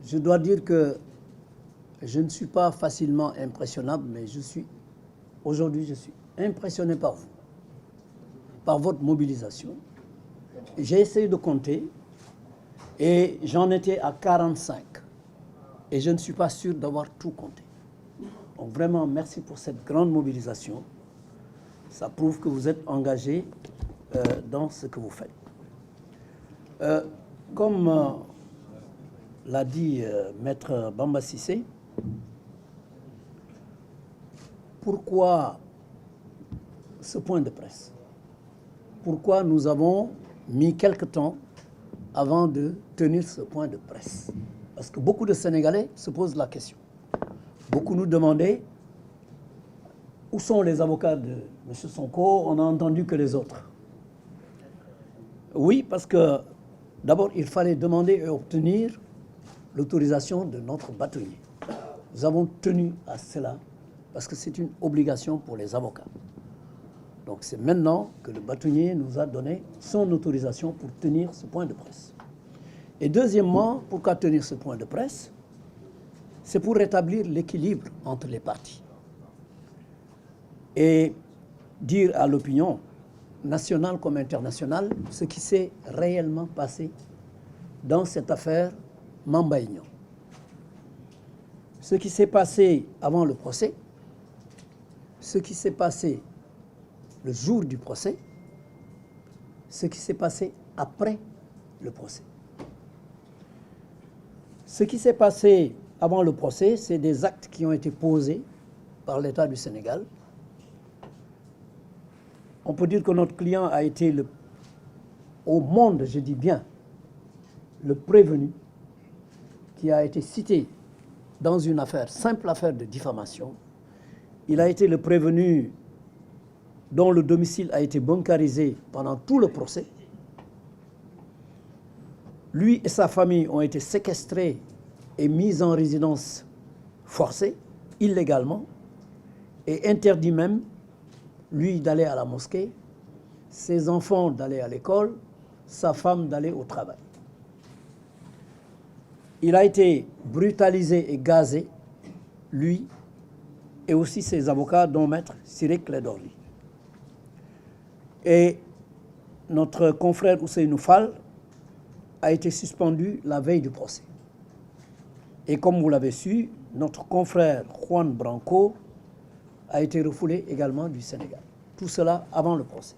je dois dire que je ne suis pas facilement impressionnable, mais aujourd'hui, je suis impressionné par vous, par votre mobilisation. J'ai essayé de compter et j'en étais à 45. Et je ne suis pas sûr d'avoir tout compté. Donc vraiment, merci pour cette grande mobilisation. Ça prouve que vous êtes engagés dans ce que vous faites. Comme l'a dit Maître Bamba Cissé, pourquoi ce point de presse? Pourquoi nous avons mis quelque temps avant de tenir ce point de presse? Parce que beaucoup de Sénégalais se posent la question. Beaucoup nous demandaient où sont les avocats de M. Sonko, on n'a entendu que les autres. Oui, parce que d'abord, il fallait demander et obtenir l'autorisation de notre bâtonnier. Nous avons tenu à cela parce que c'est une obligation pour les avocats. Donc c'est maintenant que le bâtonnier nous a donné son autorisation pour tenir ce point de presse. Et deuxièmement, pourquoi tenir ce point de presse? C'est pour rétablir l'équilibre entre les partis. Et dire à l'opinion nationale comme internationale ce qui s'est réellement passé dans cette affaire Mamba Ignon. Ce qui s'est passé avant le procès, ce qui s'est passé le jour du procès, ce qui s'est passé après le procès. Ce qui s'est passé avant le procès, c'est des actes qui ont été posés par l'État du Sénégal. On peut dire que notre client a été au monde, je dis bien, le prévenu qui a été cité dans une affaire, simple affaire de diffamation. Il a été le prévenu dont le domicile a été bunkerisé pendant tout le procès. Lui et sa famille ont été séquestrés et mis en résidence forcée, illégalement, et interdit même, lui, d'aller à la mosquée, ses enfants d'aller à l'école, sa femme d'aller au travail. Il a été brutalisé et gazé, lui, et aussi ses avocats, dont Maître Ciré Clédor Ly. Et notre confrère Ousseynou Fall a été suspendu la veille du procès. Et comme vous l'avez su, notre confrère Juan Branco a été refoulé également du Sénégal. Tout cela avant le procès.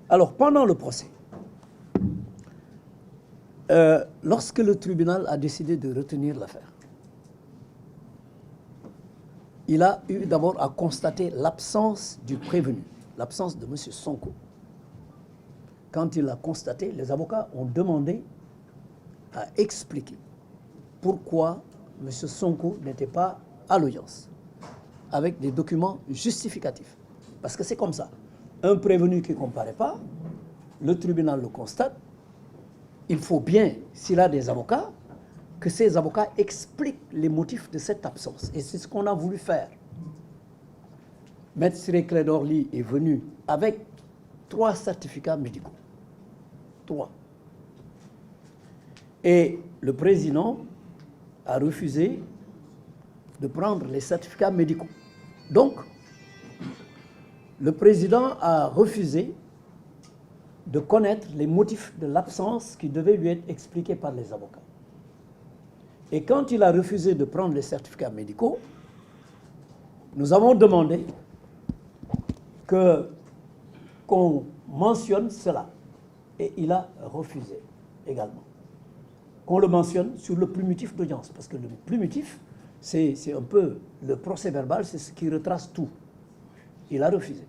Alors, pendant le procès, lorsque le tribunal a décidé de retenir l'affaire, il a eu d'abord à constater l'absence du prévenu, l'absence de M. Sonko. Quand il l'a constaté, les avocats ont demandé à expliquer pourquoi M. Sonko n'était pas à l'audience, avec des documents justificatifs. Parce que c'est comme ça. Un prévenu qui ne comparaît pas, le tribunal le constate, il faut bien, s'il a des avocats, que ces avocats expliquent les motifs de cette absence. Et c'est ce qu'on a voulu faire. Maître Ciré Clédor Ly est venu avec 3 certificats médicaux. 3. Et le président a refusé de prendre les certificats médicaux. Donc, le président a refusé de connaître les motifs de l'absence qui devaient lui être expliqués par les avocats. Et quand il a refusé de prendre les certificats médicaux, nous avons demandé qu'on mentionne cela. Et il a refusé également. Qu'on le mentionne sur le plumitif d'audience. Parce que le plumitif, c'est un peu le procès verbal, c'est ce qui retrace tout. Il a refusé.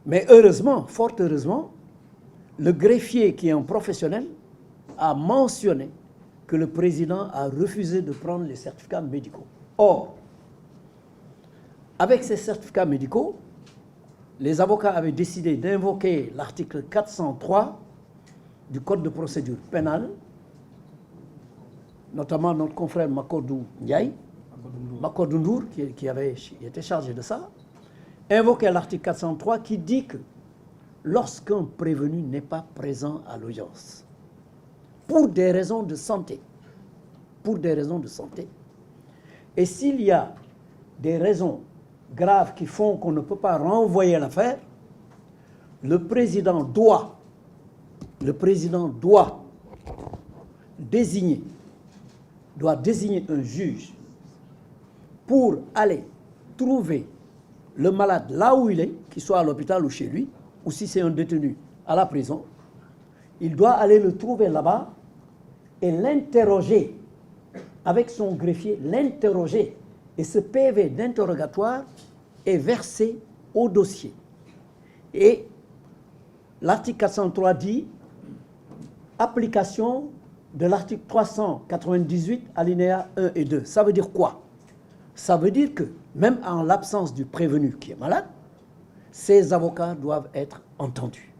Mais heureusement, fort heureusement, le greffier qui est un professionnel a mentionné que le président a refusé de prendre les certificats médicaux. Or, avec ces certificats médicaux, les avocats avaient décidé d'invoquer l'article 403 du Code de procédure pénale, notamment notre confrère Makodou Ndiaye, Makodou Ndour, qui était chargé de ça, invoquer l'article 403 qui dit que lorsqu'un prévenu n'est pas présent à l'audience, pour des raisons de santé. Pour des raisons de santé. Et s'il y a des raisons graves qui font qu'on ne peut pas renvoyer l'affaire, le président doit désigner un juge pour aller trouver le malade là où il est, qu'il soit à l'hôpital ou chez lui, ou si c'est un détenu à la prison. Il doit aller le trouver là-bas et l'interroger avec son greffier, l'interroger. Et ce PV d'interrogatoire est versé au dossier. Et l'article 403 dit application de l'article 398 alinéa 1 et 2. Ça veut dire quoi? Ça veut dire que même en l'absence du prévenu qui est malade, ses avocats doivent être entendus.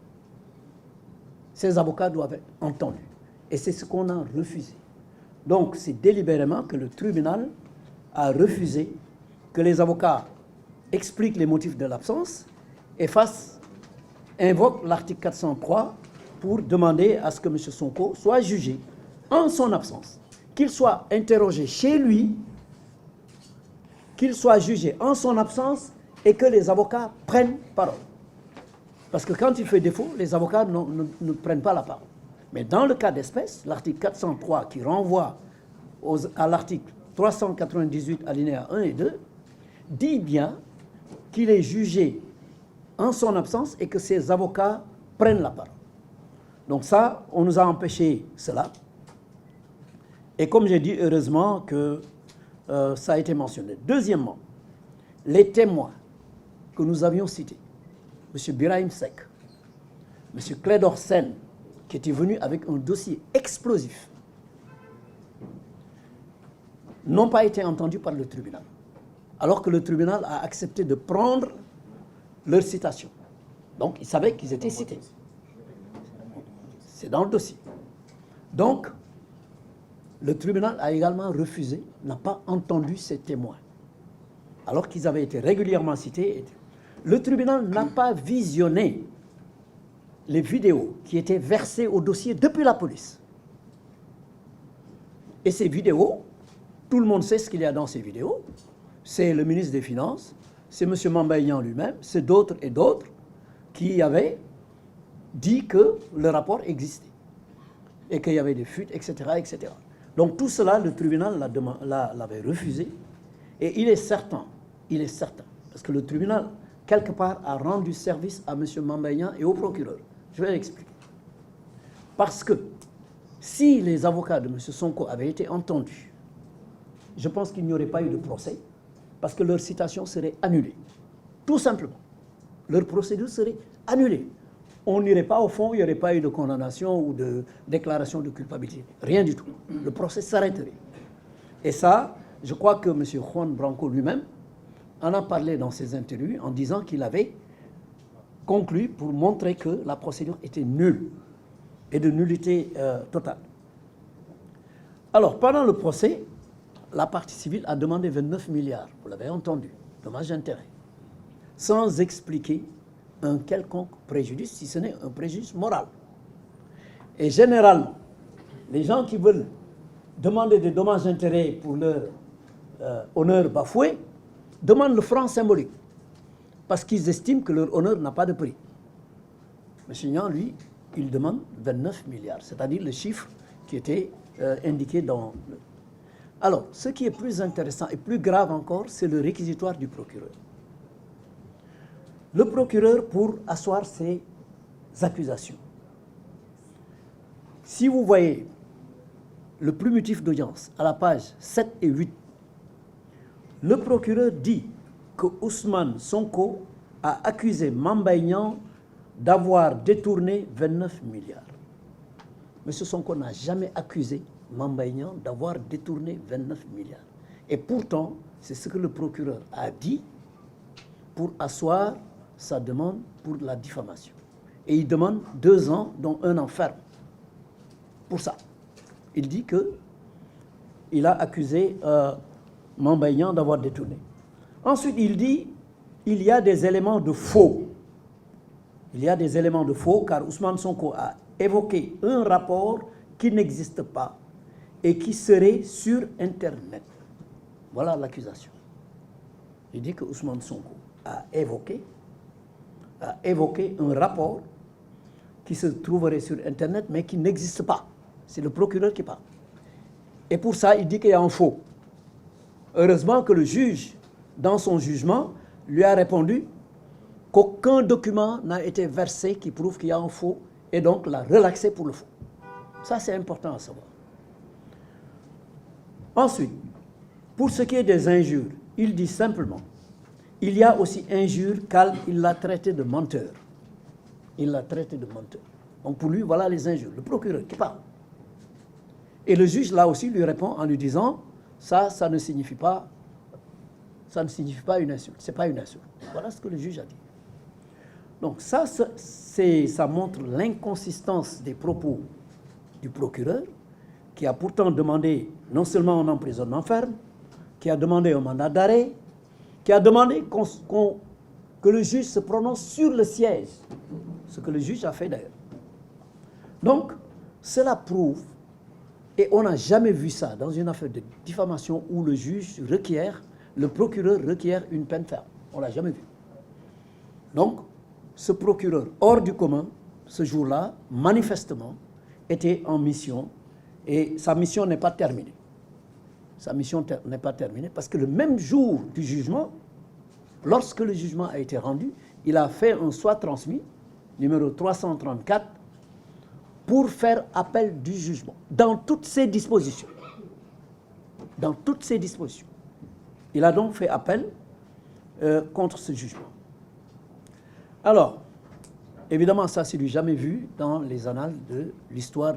Ces avocats doivent être entendus. Et c'est ce qu'on a refusé. Donc, c'est délibérément que le tribunal a refusé que les avocats expliquent les motifs de l'absence et invoquent l'article 403 pour demander à ce que M. Sonko soit jugé en son absence, qu'il soit interrogé chez lui, qu'il soit jugé en son absence et que les avocats prennent parole. Parce que quand il fait défaut, les avocats ne prennent pas la parole. Mais dans le cas d'espèce, l'article 403 qui renvoie à l'article 398 alinéa 1 et 2 dit bien qu'il est jugé en son absence et que ses avocats prennent la parole. Donc ça, on nous a empêché cela. Et comme j'ai dit, heureusement que ça a été mentionné. Deuxièmement, les témoins que nous avions cités, M. Birahim Seck, M. Clédor Sène, qui était venu avec un dossier explosif, n'ont pas été entendus par le tribunal, alors que le tribunal a accepté de prendre leur citation. Donc, ils savaient qu'ils étaient cités. C'est dans le dossier. Donc, le tribunal a également refusé, n'a pas entendu ces témoins, alors qu'ils avaient été régulièrement cités. Le tribunal n'a pas visionné les vidéos qui étaient versées au dossier depuis la police. Et ces vidéos, tout le monde sait ce qu'il y a dans ces vidéos. C'est le ministre des Finances, c'est M. Mamba Ignan lui-même, c'est d'autres et d'autres qui avaient dit que le rapport existait et qu'il y avait des fuites, etc., etc. Donc tout cela, le tribunal l'avait refusé. Et il est certain, parce que le tribunal, quelque part, a rendu service à M. Mamba Ignan et au procureur. Je vais l'expliquer. Parce que si les avocats de M. Sonko avaient été entendus, je pense qu'il n'y aurait pas eu de procès, parce que leur citation serait annulée. Tout simplement. Leur procédure serait annulée. On n'irait pas au fond, il n'y aurait pas eu de condamnation ou de déclaration de culpabilité. Rien du tout. Le procès s'arrêterait. Et ça, je crois que M. Juan Branco lui-même en a parlé dans ses interviews en disant qu'il avait conclu pour montrer que la procédure était nulle et de nullité totale. Alors, pendant le procès, la partie civile a demandé 29 milliards, vous l'avez entendu, dommages et intérêts, sans expliquer un quelconque préjudice, si ce n'est un préjudice moral. Et généralement, les gens qui veulent demander des dommages et intérêts pour leur honneur bafoué demandent le franc symbolique, parce qu'ils estiment que leur honneur n'a pas de prix. M. Niang, lui, il demande 29 milliards, c'est-à-dire le chiffre qui était indiqué dans le... Alors, ce qui est plus intéressant et plus grave encore, c'est le réquisitoire du procureur. Le procureur, pour asseoir ses accusations. Si vous voyez le plumitif d'audience à la page 7 et 8, le procureur dit que Ousmane Sonko a accusé Mamba Ignan d'avoir détourné 29 milliards. M. Sonko n'a jamais accusé Mamba Ignan d'avoir détourné 29 milliards. Et pourtant, c'est ce que le procureur a dit pour asseoir sa demande pour la diffamation. Et il demande 2 ans, dont 1 an ferme. Pour ça, il dit qu'il a accusé Mamba Ignan d'avoir détourné. Ensuite, il dit il y a des éléments de faux. Il y a des éléments de faux car Ousmane Sonko a évoqué un rapport qui n'existe pas et qui serait sur Internet. Voilà l'accusation. Il dit que Ousmane Sonko a évoqué un rapport qui se trouverait sur Internet mais qui n'existe pas. C'est le procureur qui parle. Et pour ça, il dit qu'il y a un faux. Heureusement que le juge, dans son jugement, lui a répondu qu'aucun document n'a été versé qui prouve qu'il y a un faux et donc l'a relaxé pour le faux. Ça, c'est important à savoir. Ensuite, pour ce qui est des injures, il dit simplement, il y a aussi injure car il l'a traité de menteur. Il l'a traité de menteur. Donc pour lui, voilà les injures. Le procureur qui parle. Et le juge, là aussi, lui répond en lui disant, ça ne signifie pas une insulte. Ce n'est pas une insulte. Voilà ce que le juge a dit. Donc ça montre l'inconsistance des propos du procureur, qui a pourtant demandé non seulement un emprisonnement ferme, qui a demandé un mandat d'arrêt, qui a demandé que le juge se prononce sur le siège, ce que le juge a fait d'ailleurs. Donc, cela prouve, et on n'a jamais vu ça dans une affaire de diffamation où le juge requiert, le procureur requiert une peine ferme. On ne l'a jamais vu. Donc, ce procureur hors du commun, ce jour-là, manifestement, était en mission, et sa mission n'est pas terminée. Sa mission n'est pas terminée parce que le même jour du jugement, lorsque le jugement a été rendu, il a fait un soit transmis, numéro 334, pour faire appel du jugement, dans toutes ses dispositions. Dans toutes ses dispositions. Il a donc fait appel contre ce jugement. Alors, évidemment, ça, c'est du jamais vu dans les annales de l'histoire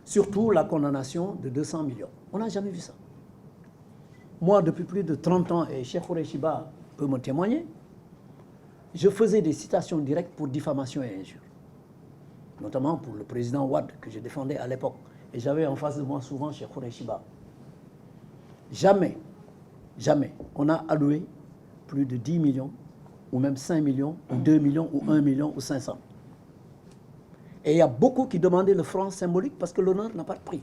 surtout la condamnation de 200 millions. On n'a jamais vu ça. Moi, depuis plus de 30 ans, et Cheikh Khoureyshiba peut me témoigner, je faisais des citations directes pour diffamation et injure. Notamment pour le président Wade, que je défendais à l'époque. Et j'avais en face de moi souvent Cheikh Khoureyshiba. Jamais, on a alloué plus de 10 millions, ou même 5 millions, ou 2 millions, ou 1 million, ou 500. Et il y a beaucoup qui demandaient le franc symbolique parce que l'honneur n'a pas de prix.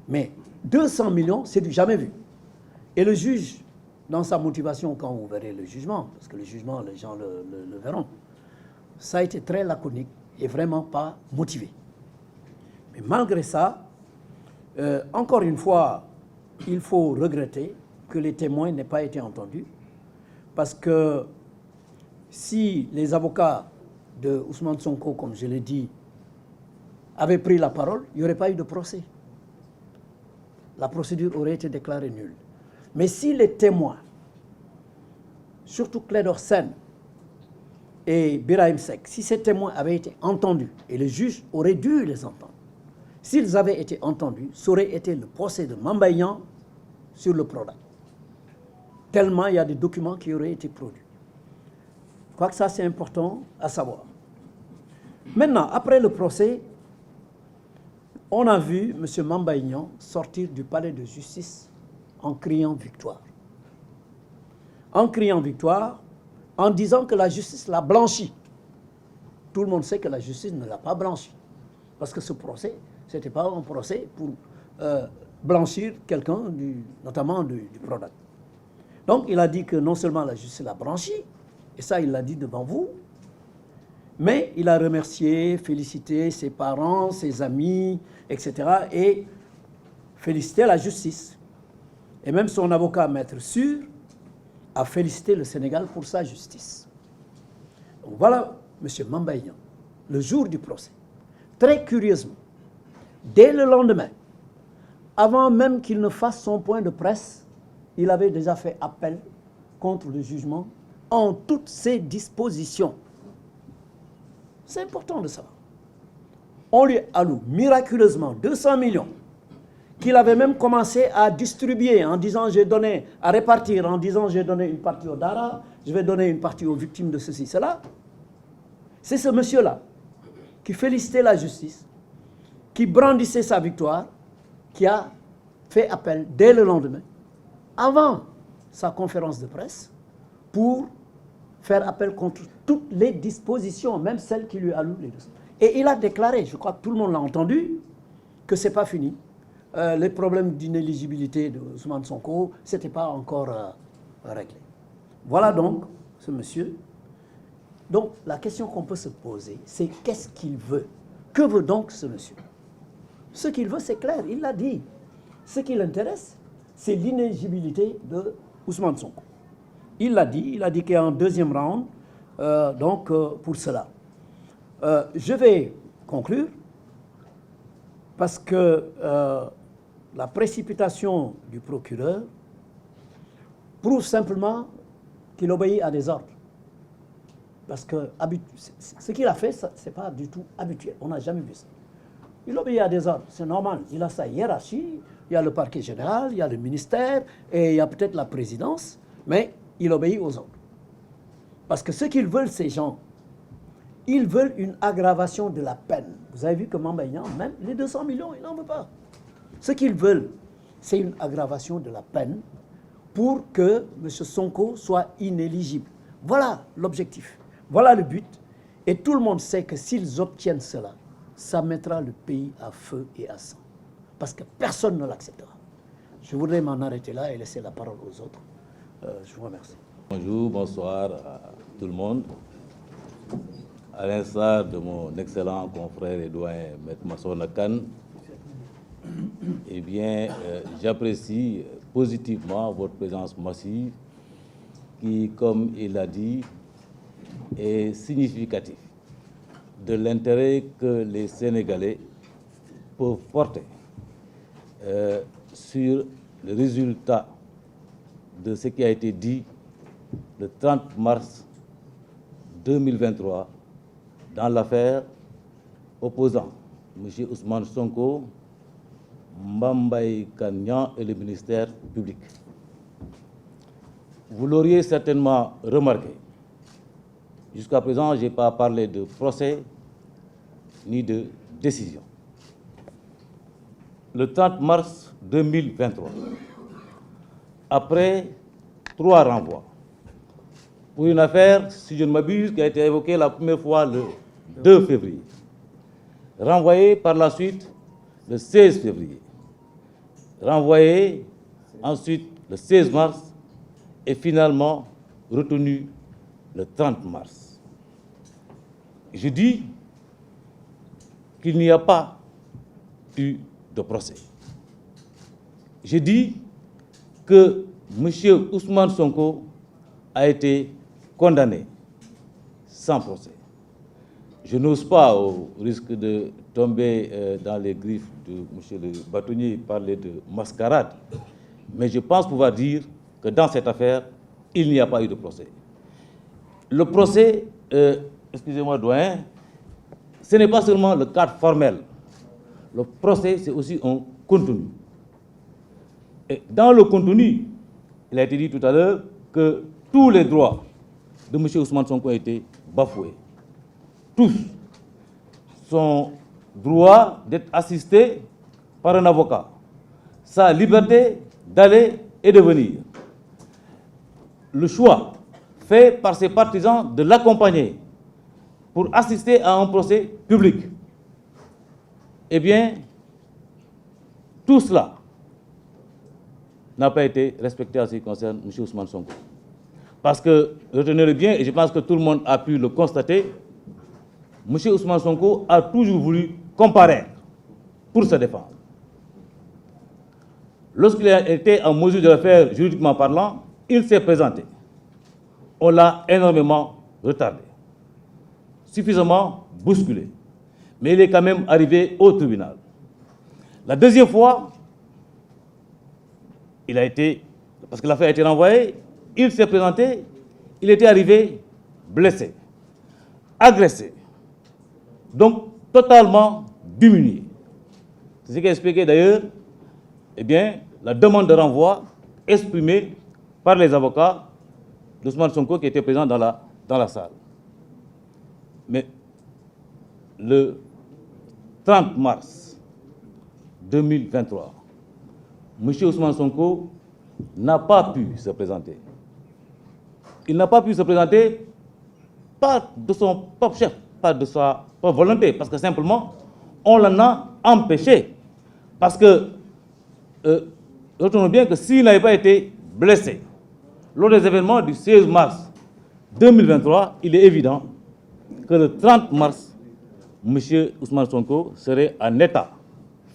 Mais 200 millions, c'est du jamais vu. Et le juge, dans sa motivation, quand vous verrez le jugement, parce que le jugement, les gens le verront, ça a été très laconique et vraiment pas motivé. Mais malgré ça, encore une fois, il faut regretter que les témoins n'aient pas été entendus, parce que si les avocats de Ousmane Sonko, comme je l'ai dit, avaient pris la parole, il n'y aurait pas eu de procès. La procédure aurait été déclarée nulle. Mais si les témoins, surtout Clédor Sène et Birahim Seck, si ces témoins avaient été entendus, et le juge aurait dû les entendre, s'ils avaient été entendus, ça aurait été le procès de Mamba Niang sur le Prodac. Tellement il y a des documents qui auraient été produits. Je crois que ça, c'est important à savoir. Maintenant, après le procès, on a vu M. Mamba Niang sortir du palais de justice en criant victoire. En criant victoire, en disant que la justice l'a blanchi. Tout le monde sait que la justice ne l'a pas blanchi. Parce que ce procès, ce n'était pas un procès pour blanchir quelqu'un, notamment du Prodac. Donc il a dit que non seulement la justice l'a blanchi, et ça il l'a dit devant vous, mais il a remercié, félicité ses parents, ses amis, etc. et félicité la justice. Et même son avocat, Maître Sûr, a félicité le Sénégal pour sa justice. Donc voilà M. Mamba Niang, le jour du procès. Très curieusement, dès le lendemain, avant même qu'il ne fasse son point de presse, il avait déjà fait appel contre le jugement en toutes ses dispositions. C'est important de savoir. On lui alloue miraculeusement 200 millions qu'il avait même commencé à distribuer en disant j'ai donné, à répartir en disant j'ai donné une partie aux Dara, je vais donner une partie aux victimes de ceci, cela. C'est ce monsieur-là qui félicitait la justice, qui brandissait sa victoire, qui a fait appel dès le lendemain, avant sa conférence de presse, pour faire appel contre toutes les dispositions, même celles qui lui allouent les dossiers. Et il a déclaré, je crois que tout le monde l'a entendu, que ce n'est pas fini. Les problèmes d'inéligibilité de Ousmane Sonko, ce n'était pas encore réglé. Voilà donc ce monsieur. Donc la question qu'on peut se poser, c'est qu'est-ce qu'il veut? Que veut donc ce monsieur? Ce qu'il veut, c'est clair, il l'a dit. Ce qui l'intéresse, c'est l'inéligibilité de Ousmane Sonko. Il l'a dit qu'il y a un deuxième round pour cela. Je vais conclure parce que la précipitation du procureur prouve simplement qu'il obéit à des ordres. Parce que ce qu'il a fait, ce n'est pas du tout habituel. On n'a jamais vu ça. Il obéit à des ordres, c'est normal. Il a sa hiérarchie, il y a le parquet général, il y a le ministère et il y a peut-être la présidence, mais il obéit aux ordres. Parce que ce qu'ils veulent, ces gens, ils veulent une aggravation de la peine. Vous avez vu que Mamba Niang, même les 200 millions, il n'en veut pas. Ce qu'ils veulent, c'est une aggravation de la peine pour que M. Sonko soit inéligible. Voilà l'objectif. Voilà le but. Et tout le monde sait que s'ils obtiennent cela, ça mettra le pays à feu et à sang. Parce que personne ne l'acceptera. Je voudrais m'en arrêter là et laisser la parole aux autres. Je vous remercie. Bonjour, bonsoir à tout le monde. À l'instar de mon excellent confrère et doyen Maître Massokhna Kane, eh bien, j'apprécie positivement votre présence massive qui, comme il l'a dit, est significatif de l'intérêt que les Sénégalais peuvent porter sur le résultat de ce qui a été dit le 30 mars 2023 dans l'affaire opposant M. Ousmane Sonko, Mamba Niang et le ministère public. Vous l'auriez certainement remarqué. Jusqu'à présent, je n'ai pas parlé de procès ni de décision. Le 30 mars 2023, après 3 renvois, pour une affaire, si je ne m'abuse, qui a été évoquée la première fois le 2 février, renvoyée par la suite le 16 février, renvoyée ensuite le 16 mars et finalement retenu le 30 mars. Je dis qu'il n'y a pas eu de procès. Je dis que M. Ousmane Sonko a été condamné sans procès. Je n'ose pas, au risque de tomber dans les griffes de M. le bâtonnier, parler de mascarade, mais je pense pouvoir dire que dans cette affaire, il n'y a pas eu de procès. Le procès, excusez-moi doyen, ce n'est pas seulement le cadre formel. Le procès, c'est aussi un contenu. Et dans le contenu, il a été dit tout à l'heure que tous les droits de M. Ousmane Sonko ont été bafoués. Tous. Son droit d'être assisté par un avocat. Sa liberté d'aller et de venir. Le choix fait par ses partisans de l'accompagner pour assister à un procès public. Eh bien, tout cela n'a pas été respecté en ce qui concerne M. Ousmane Sonko. Parce que, retenez-le bien, et je pense que tout le monde a pu le constater, M. Ousmane Sonko a toujours voulu comparaître pour se défendre. Lorsqu'il a été en mesure de le faire juridiquement parlant, il s'est présenté. On l'a énormément retardé, suffisamment bousculé. Mais il est quand même arrivé au tribunal. La deuxième fois, il a été, parce que l'affaire a été renvoyée, il s'est présenté, il était arrivé blessé, agressé, donc totalement diminué. C'est ce qui a expliqué d'ailleurs, eh bien, la demande de renvoi exprimée par les avocats d'Ousmane Sonko qui étaient présents dans la salle. Mais le 30 mars 2023, M. Ousmane Sonko n'a pas pu se présenter. Il n'a pas pu se présenter, pas de son propre chef, pas de sa propre volonté, parce que simplement, on l'en a empêché. Parce que, retenons bien que s'il n'avait pas été blessé lors des événements du 16 mars 2023, il est évident que le 30 mars, M. Ousmane Sonko serait en état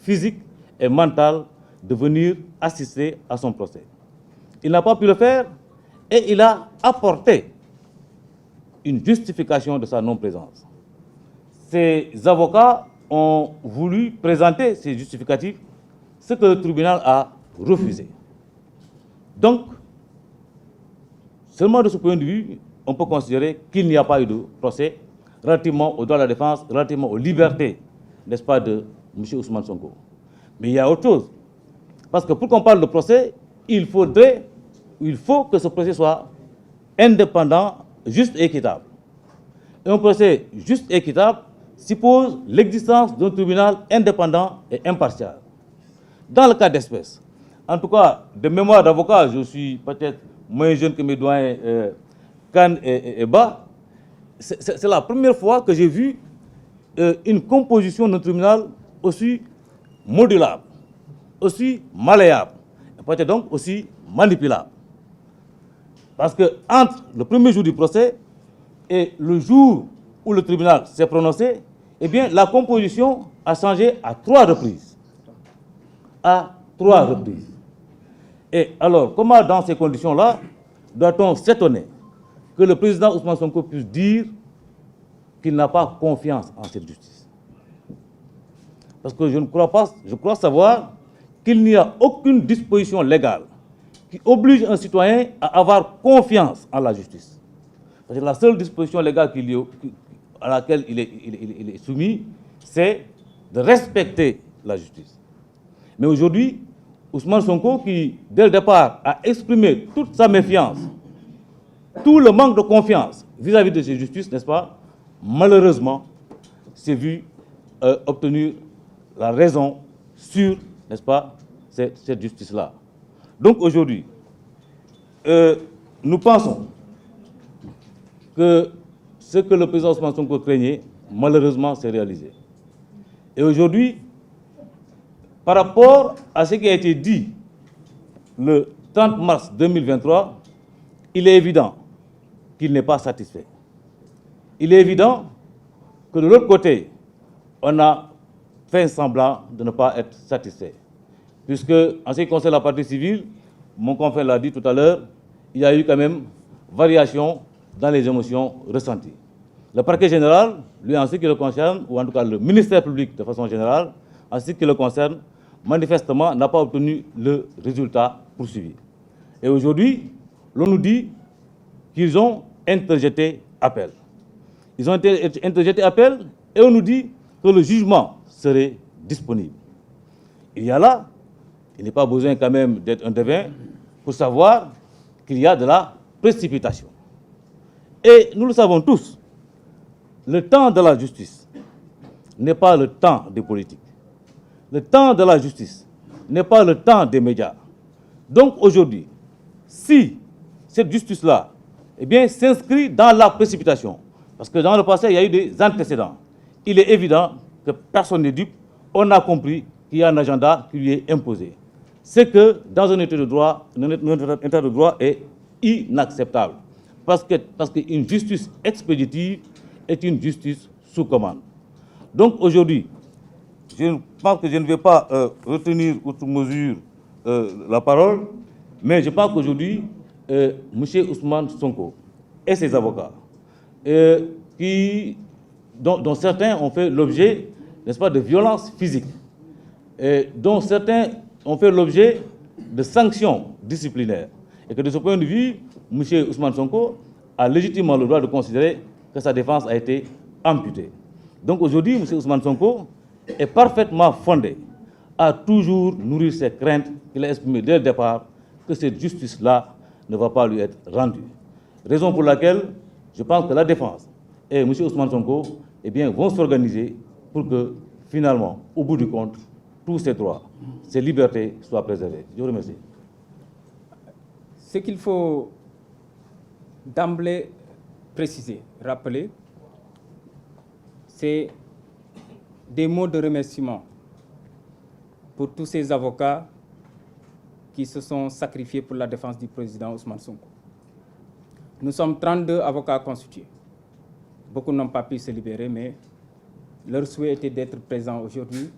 physique et mental de venir assister à son procès. Il n'a pas pu le faire et il a apporté une justification de sa non-présence. Ses avocats ont voulu présenter ces justificatifs, ce que le tribunal a refusé. Donc, seulement de ce point de vue, on peut considérer qu'il n'y a pas eu de procès relativement aux droits de la défense, relativement aux libertés, n'est-ce pas, de M. Ousmane Sonko. Mais il y a autre chose. Parce que pour qu'on parle de procès, il faut que ce procès soit indépendant, juste et équitable. Et un procès juste et équitable suppose l'existence d'un tribunal indépendant et impartial. Dans le cas d'espèce, en tout cas, de mémoire d'avocat, je suis peut-être moins jeune que mes doyens Khan et Ba, c'est la première fois que j'ai vu une composition d'un tribunal aussi modulable, aussi malléable, et peut-être donc aussi manipulable. Parce que entre le premier jour du procès et le jour où le tribunal s'est prononcé, eh bien, la composition a changé à 3 reprises. À 3 reprises. Et alors, comment dans ces conditions-là, doit-on s'étonner que le président Ousmane Sonko puisse dire qu'il n'a pas confiance en cette justice? Parce que je crois savoir qu'il n'y a aucune disposition légale qui oblige un citoyen à avoir confiance en la justice. Parce que la seule disposition légale à laquelle il est soumis, c'est de respecter la justice. Mais aujourd'hui, Ousmane Sonko, qui, dès le départ, a exprimé toute sa méfiance, tout le manque de confiance vis-à-vis de cette justice, n'est-ce pas, malheureusement, s'est vu obtenir la raison sur, n'est-ce pas, cette justice-là. Donc aujourd'hui, nous pensons que ce que le président Ousmane Sonko craignait, malheureusement, s'est réalisé. Et aujourd'hui, par rapport à ce qui a été dit le 30 mars 2023, il est évident qu'il n'est pas satisfait. Il est évident que de l'autre côté, on a fait semblant de ne pas être satisfait. Puisque, en ce qui concerne la partie civile, mon confrère l'a dit tout à l'heure, il y a eu quand même variation dans les émotions ressenties. Le parquet général, lui, en ce qui le concerne, ou en tout cas le ministère public de façon générale, en ce qui le concerne, manifestement n'a pas obtenu le résultat poursuivi. Et aujourd'hui, l'on nous dit qu'ils ont interjeté appel. Ils ont interjeté appel et on nous dit que le jugement serait disponible. Il y a là, il n'est pas besoin quand même d'être un devin pour savoir qu'il y a de la précipitation. Et nous le savons tous, le temps de la justice n'est pas le temps des politiques. Le temps de la justice n'est pas le temps des médias. Donc aujourd'hui, si cette justice-là s'inscrit dans la précipitation, parce que dans le passé, il y a eu des antécédents, il est évident que personne n'est dupe, on a compris qu'il y a un agenda qui lui est imposé. C'est que dans un état de droit, notre état de droit est inacceptable. Parce qu'une justice expéditive est une justice sous commande. Donc aujourd'hui, je pense que je ne vais pas retenir outre mesure la parole, mais je pense qu'aujourd'hui, M. Ousmane Sonko et ses avocats, dont certains ont fait l'objet, n'est-ce pas, de violences physiques, dont certains ont fait l'objet de sanctions disciplinaires, et que de ce point de vue, M. Ousmane Sonko a légitimement le droit de considérer que sa défense a été amputée. Donc aujourd'hui, M. Ousmane Sonko est parfaitement fondé à toujours nourrir ses craintes qu'il a exprimées dès le départ que cette justice-là ne va pas lui être rendue. Raison pour laquelle je pense que la défense et M. Ousmane Sonko vont s'organiser pour que finalement, au bout du compte, tous ces droits, ces libertés soient préservées. Je vous remercie. Ce qu'il faut d'emblée préciser, rappeler, c'est des mots de remerciement pour tous ces avocats qui se sont sacrifiés pour la défense du président Ousmane Sonko. Nous sommes 32 avocats constitués. Beaucoup n'ont pas pu se libérer, mais leur souhait était d'être présents aujourd'hui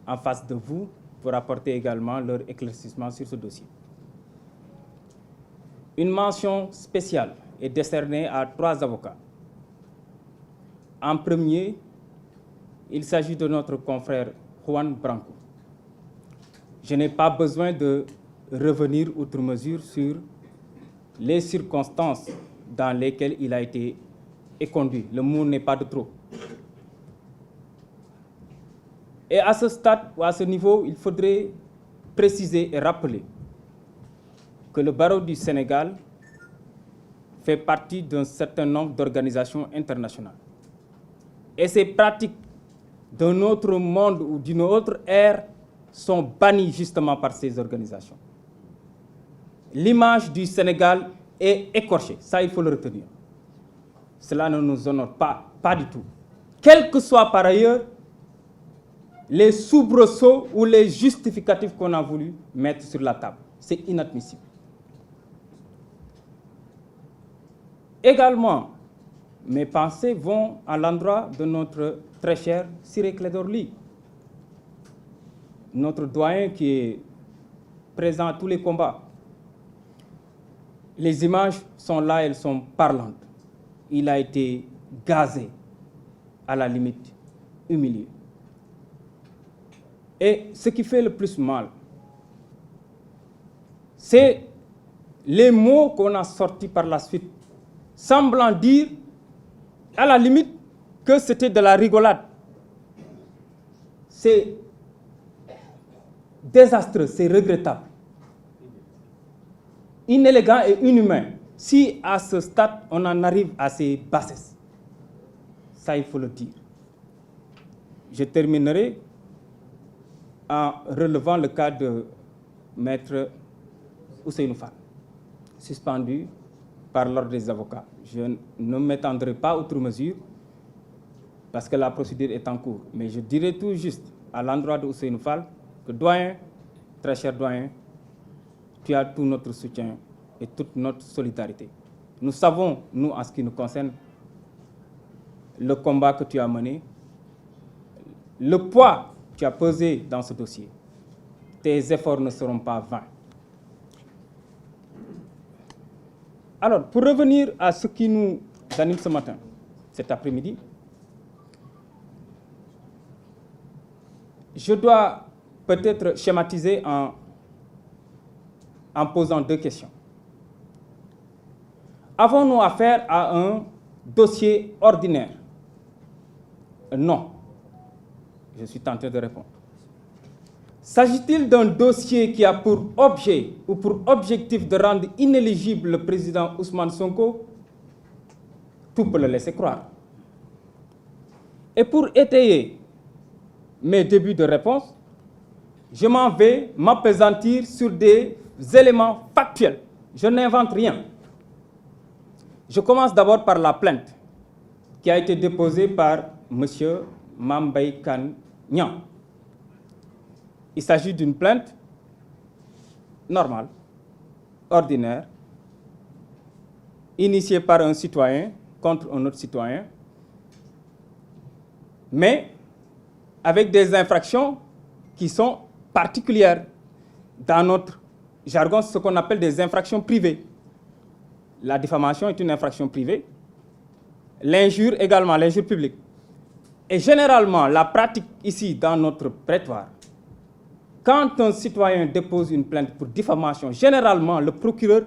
en face de vous pour apporter également leur éclaircissement sur ce dossier. Une mention spéciale est décernée à 3 avocats. En premier, il s'agit de notre confrère Juan Branco. Je n'ai pas besoin de revenir outre mesure sur les circonstances dans lesquelles il a été éconduit. Le mot n'est pas de trop. Et à ce stade ou à ce niveau, il faudrait préciser et rappeler que le barreau du Sénégal fait partie d'un certain nombre d'organisations internationales. Et ces pratiques d'un autre monde ou d'une autre ère sont bannies justement par ces organisations. L'image du Sénégal est écorchée, ça il faut le retenir. Cela ne nous honore pas du tout. Quels que soient par ailleurs les soubresauts ou les justificatifs qu'on a voulu mettre sur la table. C'est inadmissible. Également, mes pensées vont à l'endroit de notre très cher Ciré Clédor Ly, notre doyen qui est présent à tous les combats. Les images sont là, elles sont parlantes. Il a été gazé, à la limite, humilié. Et ce qui fait le plus mal, c'est les mots qu'on a sortis par la suite, semblant dire, à la limite, que c'était de la rigolade. C'est désastreux, c'est regrettable, inélégant et inhumain. Si à ce stade, on en arrive à ces bassesses, ça il faut le dire. Je terminerai en relevant le cas de Maître Ousseynou Fall, suspendu par l'ordre des avocats. Je ne m'étendrai pas outre mesure parce que la procédure est en cours. Mais je dirai tout juste à l'endroit de Ousseynou Fall que doyen, très cher doyen, tu as tout notre soutien et toute notre solidarité. Nous savons, nous, en ce qui nous concerne, le combat que tu as mené, le poids que tu as pesé dans ce dossier. Tes efforts ne seront pas vains. Alors, pour revenir à ce qui nous anime ce matin, cet après-midi, je dois peut-être schématiser en posant 2 questions. Avons-nous affaire à un dossier ordinaire? Non. Je suis tenté de répondre. S'agit-il d'un dossier qui a pour objet ou pour objectif de rendre inéligible le président Ousmane Sonko? Tout peut le laisser croire. Et pour étayer mes débuts de réponse, je m'en vais m'appesantir sur des éléments factuels. Je n'invente rien. Je commence d'abord par la plainte qui a été déposée par M. Mame Mbaye Kane Niang. Il s'agit d'une plainte normale, ordinaire, initiée par un citoyen contre un autre citoyen, mais avec des infractions qui sont particulières. Dans notre jargon, ce qu'on appelle des infractions privées. La diffamation est une infraction privée, l'injure également, l'injure publique. Et généralement, la pratique ici dans notre prétoire, quand un citoyen dépose une plainte pour diffamation, généralement, le procureur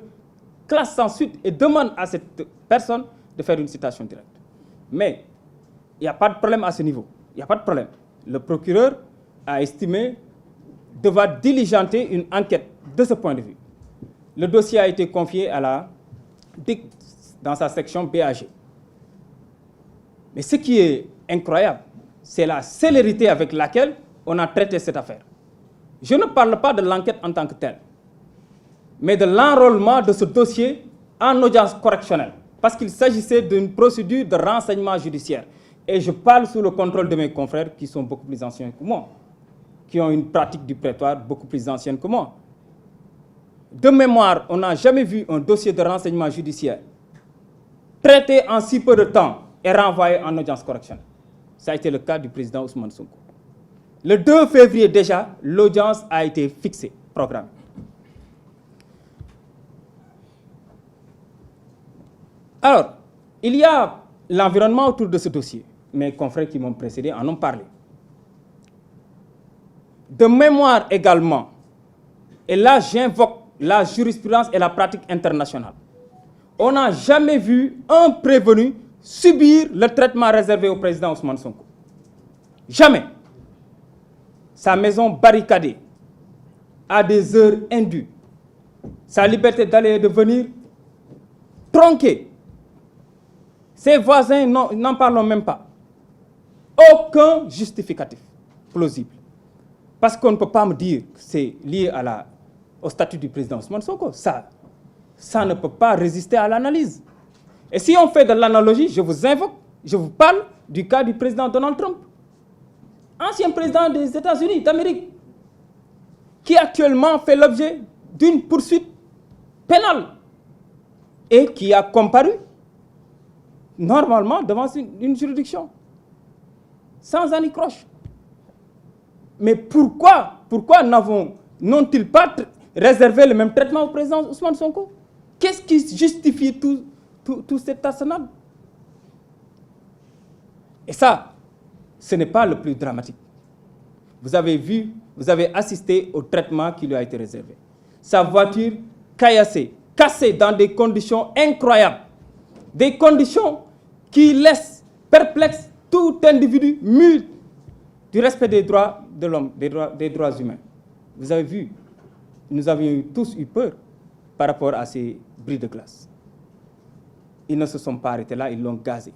classe sans suite et demande à cette personne de faire une citation directe. Mais il n'y a pas de problème à ce niveau. Il n'y a pas de problème. Le procureur a estimé devoir diligenter une enquête de ce point de vue. Le dossier a été confié à la DIC dans sa section BAG. Mais ce qui est incroyable, c'est la célérité avec laquelle on a traité cette affaire. Je ne parle pas de l'enquête en tant que telle, mais de l'enrôlement de ce dossier en audience correctionnelle, parce qu'il s'agissait d'une procédure de renseignement judiciaire. et je parle sous le contrôle de mes confrères qui sont beaucoup plus anciens que moi, qui ont une pratique du prétoire beaucoup plus ancienne que moi. De mémoire, on n'a jamais vu un dossier de renseignement judiciaire traité en si peu de temps et renvoyé en audience correctionnelle. Ça a été le cas du président Ousmane Sonko. Le 2 février déjà, l'audience a été fixée, programmée. Alors, il y a l'environnement autour de ce dossier. Mes confrères qui m'ont précédé en ont parlé. De mémoire également, et là j'invoque la jurisprudence et la pratique internationale. On n'a jamais vu un prévenu subir le traitement réservé au président Ousmane Sonko. Jamais. Sa maison barricadée, à des heures indues, sa liberté d'aller et de venir tronquée. Ses voisins n'en parlons même pas. Aucun justificatif plausible. Parce qu'on ne peut pas me dire que c'est lié au statut du président Ousmane Sonko. Ça ne peut pas résister à l'analyse. Et si on fait de l'analogie, je vous invoque, je vous parle du cas du président Donald Trump, ancien président des États-Unis d'Amérique, qui actuellement fait l'objet d'une poursuite pénale et qui a comparu normalement devant une juridiction, sans anicroche. Mais pourquoi n'ont-ils pas réservé le même traitement au président Ousmane Sonko? Qu'est-ce qui justifie tout cet arsenal? Et ça, ce n'est pas le plus dramatique. Vous avez assisté au traitement qui lui a été réservé. Sa voiture caillassée, cassée dans des conditions incroyables. Des conditions qui laissent perplexe tout individu mûr du respect des droits de l'homme, des droits humains. Vous avez vu, nous avions tous eu peur par rapport à ces bris de glace. Ils ne se sont pas arrêtés là, ils l'ont gazé.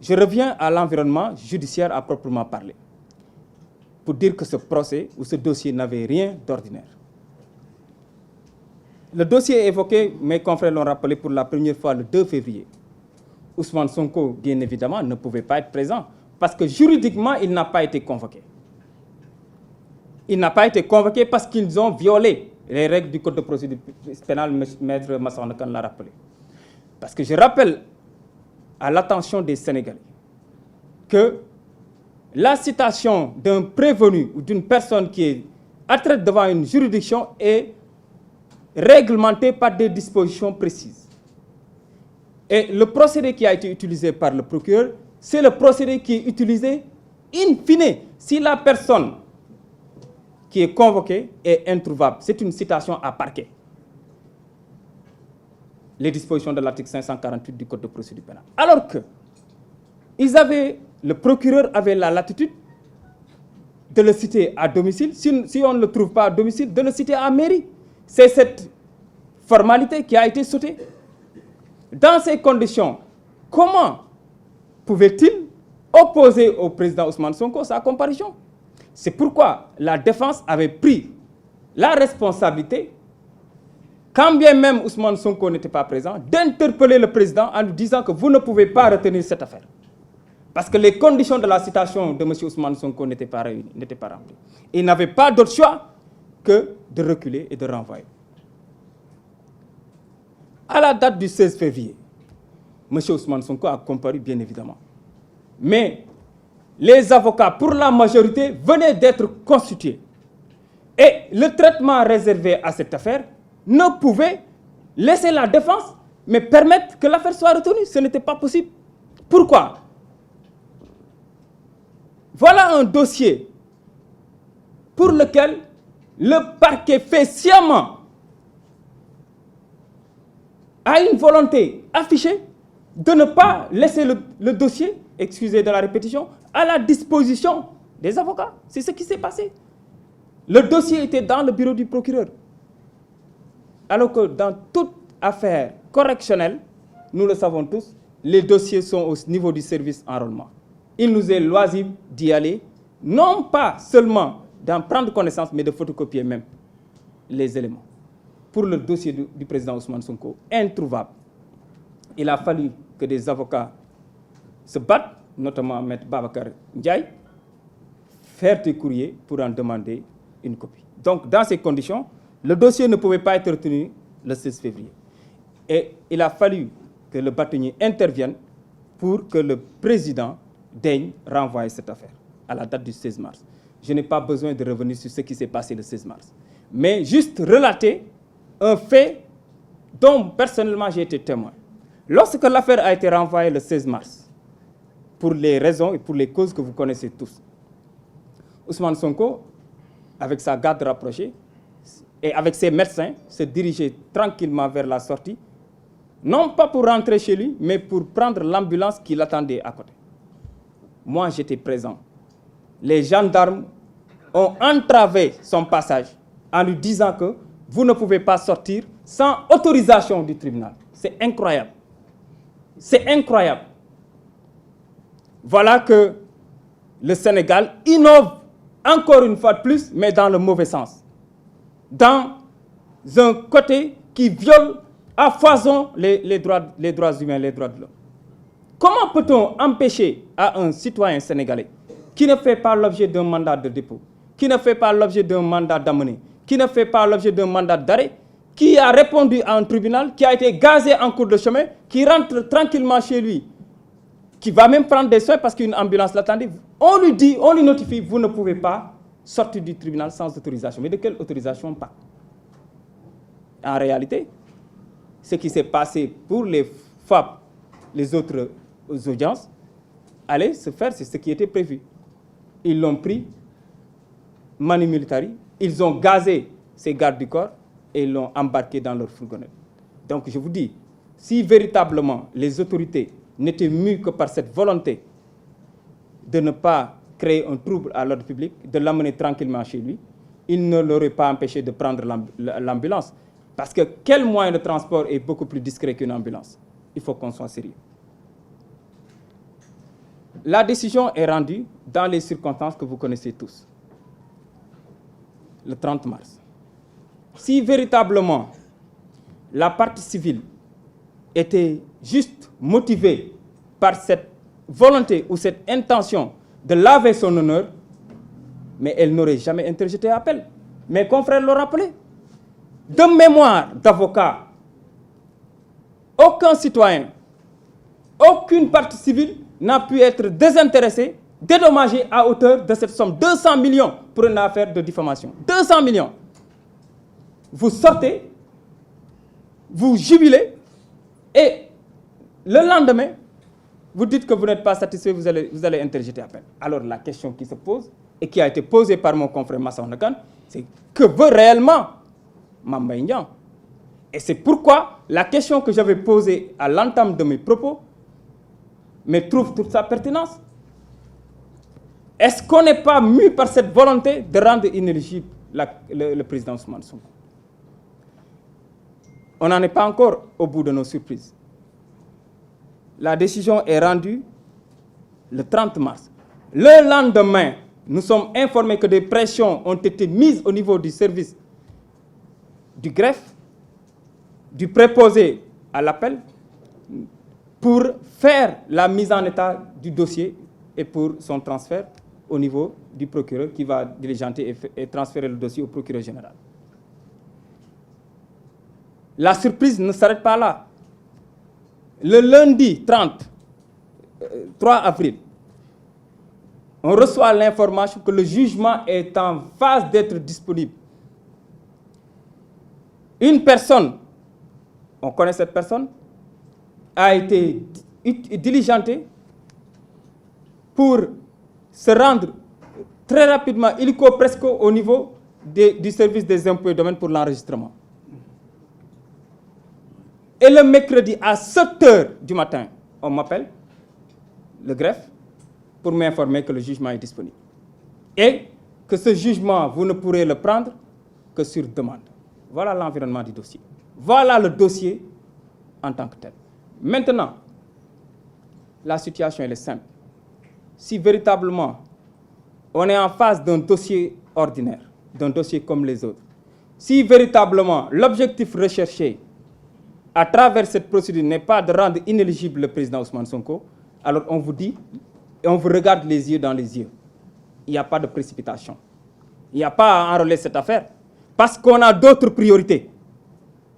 Je reviens à l'environnement judiciaire à proprement parler, pour dire que ce procès ou ce dossier n'avait rien d'ordinaire. Le dossier évoqué, mes confrères l'ont rappelé pour la première fois le 2 février. Ousmane Sonko, bien évidemment, ne pouvait pas être présent parce que juridiquement, il n'a pas été convoqué. Il n'a pas été convoqué parce qu'ils ont violé les règles du Code de procédure pénale, Maître Massokhna Kane l'a rappelé. Parce que je rappelle à l'attention des Sénégalais que la citation d'un prévenu ou d'une personne qui est attraite devant une juridiction est réglementée par des dispositions précises. Et le procédé qui a été utilisé par le procureur, c'est le procédé qui est utilisé in fine si la personne qui est convoquée est introuvable. C'est une citation à parquet. Les dispositions de l'article 548 du Code de procédure pénale. Alors que le procureur avait la latitude de le citer à domicile. Si on ne le trouve pas à domicile, de le citer à mairie. C'est cette formalité qui a été sautée. Dans ces conditions, comment pouvait-il opposer au président Ousmane Sonko sa comparution? C'est pourquoi la défense avait pris la responsabilité, quand bien même Ousmane Sonko n'était pas présent, d'interpeller le président en lui disant que vous ne pouvez pas retenir cette affaire. Parce que les conditions de la citation de M. Ousmane Sonko n'étaient pas réunies, n'étaient pas remplies. Il n'avait pas d'autre choix que de reculer et de renvoyer. À la date du 16 février, M. Ousmane Sonko a comparu bien évidemment. Mais les avocats, pour la majorité, venaient d'être constitués. Et le traitement réservé à cette affaire ne pouvait laisser la défense, mais permettre que l'affaire soit retenue. Ce n'était pas possible. Pourquoi? Voilà un dossier pour lequel le parquet fait sciemment, a une volonté affichée de ne pas laisser le dossier, excusez de la répétition, à la disposition des avocats. C'est ce qui s'est passé. Le dossier était dans le bureau du procureur. Alors que dans toute affaire correctionnelle, nous le savons tous, les dossiers sont au niveau du service enrôlement. Il nous est loisible d'y aller, non pas seulement d'en prendre connaissance, mais de photocopier même les éléments. Pour le dossier du président Ousmane Sonko, introuvable. Il a fallu que que des avocats se battent, notamment Maître Babacar Ndiaye, faire des courriers pour en demander une copie. Donc, dans ces conditions, le dossier ne pouvait pas être retenu le 16 février. Et il a fallu que le bâtonnier intervienne pour que le président daigne renvoyer cette affaire à la date du 16 mars. Je n'ai pas besoin de revenir sur ce qui s'est passé le 16 mars, mais juste relater un fait dont personnellement j'ai été témoin. Lorsque l'affaire a été renvoyée le 16 mars, pour les raisons et pour les causes que vous connaissez tous, Ousmane Sonko, avec sa garde rapprochée et avec ses médecins, se dirigeait tranquillement vers la sortie, non pas pour rentrer chez lui, mais pour prendre l'ambulance qui l'attendait à côté. Moi, j'étais présent. Les gendarmes ont entravé son passage en lui disant que vous ne pouvez pas sortir sans autorisation du tribunal. C'est incroyable. C'est incroyable. Voilà que le Sénégal innove encore une fois de plus, mais dans le mauvais sens. Dans un côté qui viole à foison les droits humains, les droits de l'homme. Comment peut-on empêcher à un citoyen sénégalais qui ne fait pas l'objet d'un mandat de dépôt, qui ne fait pas l'objet d'un mandat d'amener, qui ne fait pas l'objet d'un mandat d'arrêt, qui a répondu à un tribunal, qui a été gazé en cours de chemin, qui rentre tranquillement chez lui, qui va même prendre des soins parce qu'une ambulance l'attendait. On lui dit, on lui notifie, vous ne pouvez pas sortir du tribunal sans autorisation. Mais de quelle autorisation pas? En réalité, ce qui s'est passé pour les FAP, les autres audiences, allait se faire, c'est ce qui était prévu. Ils l'ont pris, manu militari, ils ont gazé ces gardes du corps et ils l'ont embarqué dans leur fourgonnette. Donc je vous dis, si véritablement les autorités n'étaient mues que par cette volonté de ne pas créer un trouble à l'ordre public, de l'amener tranquillement chez lui, ils ne l'auraient pas empêché de prendre l'ambulance. Parce que quel moyen de transport est beaucoup plus discret qu'une ambulance? Il faut qu'on soit sérieux. La décision est rendue dans les circonstances que vous connaissez tous. Le 30 mars. Si véritablement la partie civile était juste motivée par cette volonté ou cette intention de laver son honneur, mais elle n'aurait jamais interjeté appel. Mes confrères l'ont rappelé. De mémoire d'avocat, aucun citoyen, aucune partie civile n'a pu être désintéressée, dédommagée à hauteur de cette somme. 200 millions pour une affaire de diffamation. 200 millions. Vous sortez, vous jubilez, et le lendemain, vous dites que vous n'êtes pas satisfait, vous allez interjeter appel. Alors la question qui se pose, et qui a été posée par mon confrère Massa Onakan, c'est que veut réellement Mame Mbaye Niang? Et c'est pourquoi la question que j'avais posée à l'entame de mes propos mais trouve toute sa pertinence. Est-ce qu'on n'est pas mu par cette volonté de rendre inéligible le président Ousmane Sonko? On n'en est pas encore au bout de nos surprises. La décision est rendue le 30 mars. Le lendemain, nous sommes informés que des pressions ont été mises au niveau du service du greffe, du préposé à l'appel, pour faire la mise en état du dossier et pour son transfert au niveau du procureur qui va diligenter et transférer le dossier au procureur général. La surprise ne s'arrête pas là. Le lundi 3 avril, on reçoit l'information que le jugement est en phase d'être disponible. Une personne, on connaît cette personne, a été diligentée pour se rendre très rapidement, illico presque au niveau du service des impôts et domaines pour l'enregistrement. Et le mercredi à 7h du matin, on m'appelle, le greffe, pour m'informer que le jugement est disponible. Et que ce jugement, vous ne pourrez le prendre que sur demande. Voilà l'environnement du dossier. Voilà le dossier en tant que tel. Maintenant, la situation elle est simple. Si véritablement on est en face d'un dossier ordinaire, d'un dossier comme les autres, si véritablement l'objectif recherché à travers cette procédure, n'est pas de rendre inéligible le président Ousmane Sonko, alors on vous dit, et on vous regarde les yeux dans les yeux, il n'y a pas de précipitation. Il n'y a pas à enrôler cette affaire, parce qu'on a d'autres priorités.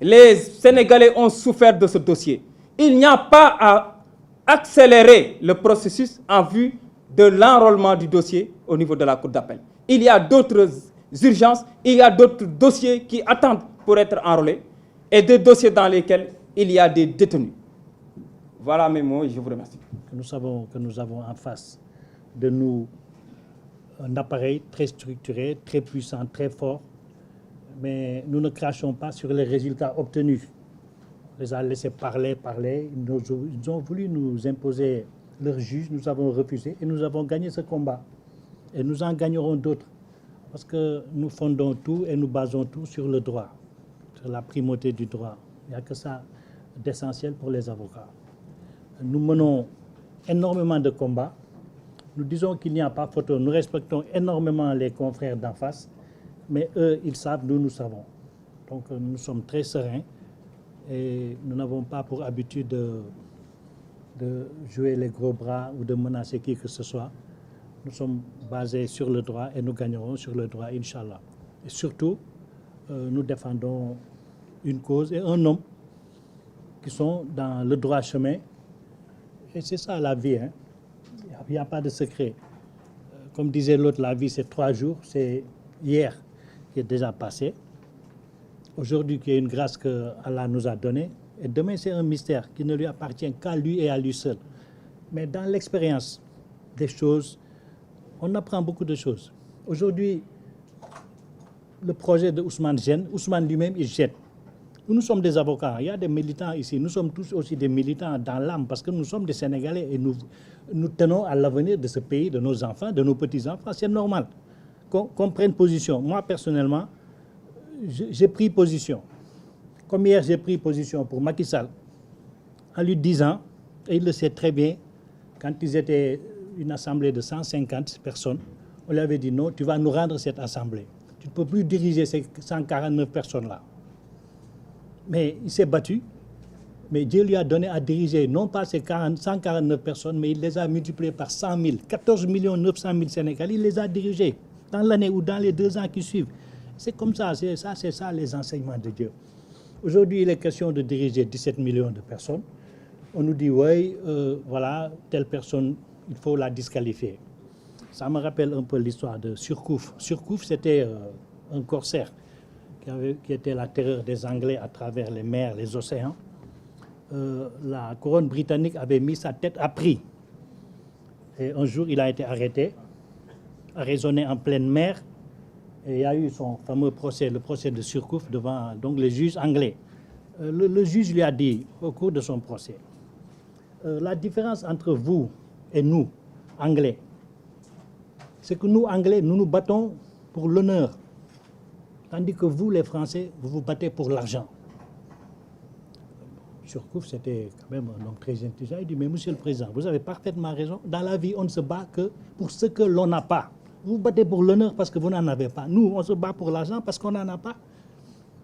Les Sénégalais ont souffert de ce dossier. Il n'y a pas à accélérer le processus en vue de l'enrôlement du dossier au niveau de la Cour d'appel. Il y a d'autres urgences, il y a d'autres dossiers qui attendent pour être enrôlés et des dossiers dans lesquels il y a des détenus. Voilà mes mots et je vous remercie. Nous savons que nous avons en face de nous un appareil très structuré, très puissant, très fort, mais nous ne crachons pas sur les résultats obtenus. On les a laissés parler. Ils ont voulu nous imposer leur juge, nous avons refusé et nous avons gagné ce combat. Et nous en gagnerons d'autres. Parce que nous fondons tout et nous basons tout sur le droit, sur la primauté du droit. Il n'y a que ça d'essentiel pour les avocats. Nous menons énormément de combats. Nous disons qu'il n'y a pas photo. Nous respectons énormément les confrères d'en face, mais eux, ils savent, nous savons. Donc nous sommes très sereins et nous n'avons pas pour habitude de jouer les gros bras ou de menacer qui que ce soit. Nous sommes basés sur le droit et nous gagnerons sur le droit, Inch'Allah. Et surtout, nous défendons une cause et un homme qui sont dans le droit chemin. Et c'est ça la vie. Hein. Il n'y a pas de secret. Comme disait l'autre, la vie c'est 3 jours. C'est hier qui est déjà passé. Aujourd'hui, qui est une grâce que Allah nous a donnée. Et demain, c'est un mystère qui ne lui appartient qu'à lui et à lui seul. Mais dans l'expérience des choses, on apprend beaucoup de choses. Aujourd'hui, le projet de Ousmane gêne. Ousmane lui-même, il gêne. Nous sommes des avocats. Il y a des militants ici. Nous sommes tous aussi des militants dans l'âme parce que nous sommes des Sénégalais et nous tenons à l'avenir de ce pays, de nos enfants, de nos petits-enfants. C'est normal qu'on prenne position. Moi, personnellement, j'ai pris position. Comme hier, j'ai pris position pour Macky Sall en lui disant, et il le sait très bien, quand ils étaient une assemblée de 150 personnes, on lui avait dit non, tu vas nous rendre cette assemblée. Tu ne peux plus diriger ces 149 personnes-là. Mais il s'est battu, mais Dieu lui a donné à diriger non pas ces 149 personnes, mais il les a multipliées par 100 000, 14 900 000 Sénégalais, il les a dirigés dans l'année ou dans les 2 ans qui suivent. C'est comme ça, c'est ça les enseignements de Dieu. Aujourd'hui, il est question de diriger 17 millions de personnes. On nous dit, oui, voilà, telle personne, il faut la disqualifier. Ça me rappelle un peu l'histoire de Surcouf. Surcouf, c'était un corsaire qui était la terreur des Anglais à travers les mers, les océans. La couronne britannique avait mis sa tête à prix. Et un jour, il a été arrêté, arraisonné en pleine mer. Et il y a eu son fameux procès, le procès de Surcouf, devant donc, les juges anglais. Le juge lui a dit, au cours de son procès, la différence entre vous et nous, Anglais, c'est que nous, Anglais, nous nous battons pour l'honneur. Tandis que vous, les Français, vous vous battez pour l'argent. Surcouf, c'était quand même un homme très intelligent. Il dit, mais monsieur le président, vous avez parfaitement raison. Dans la vie, on ne se bat que pour ce que l'on n'a pas. Vous vous battez pour l'honneur parce que vous n'en avez pas. Nous, on se bat pour l'argent parce qu'on n'en a pas.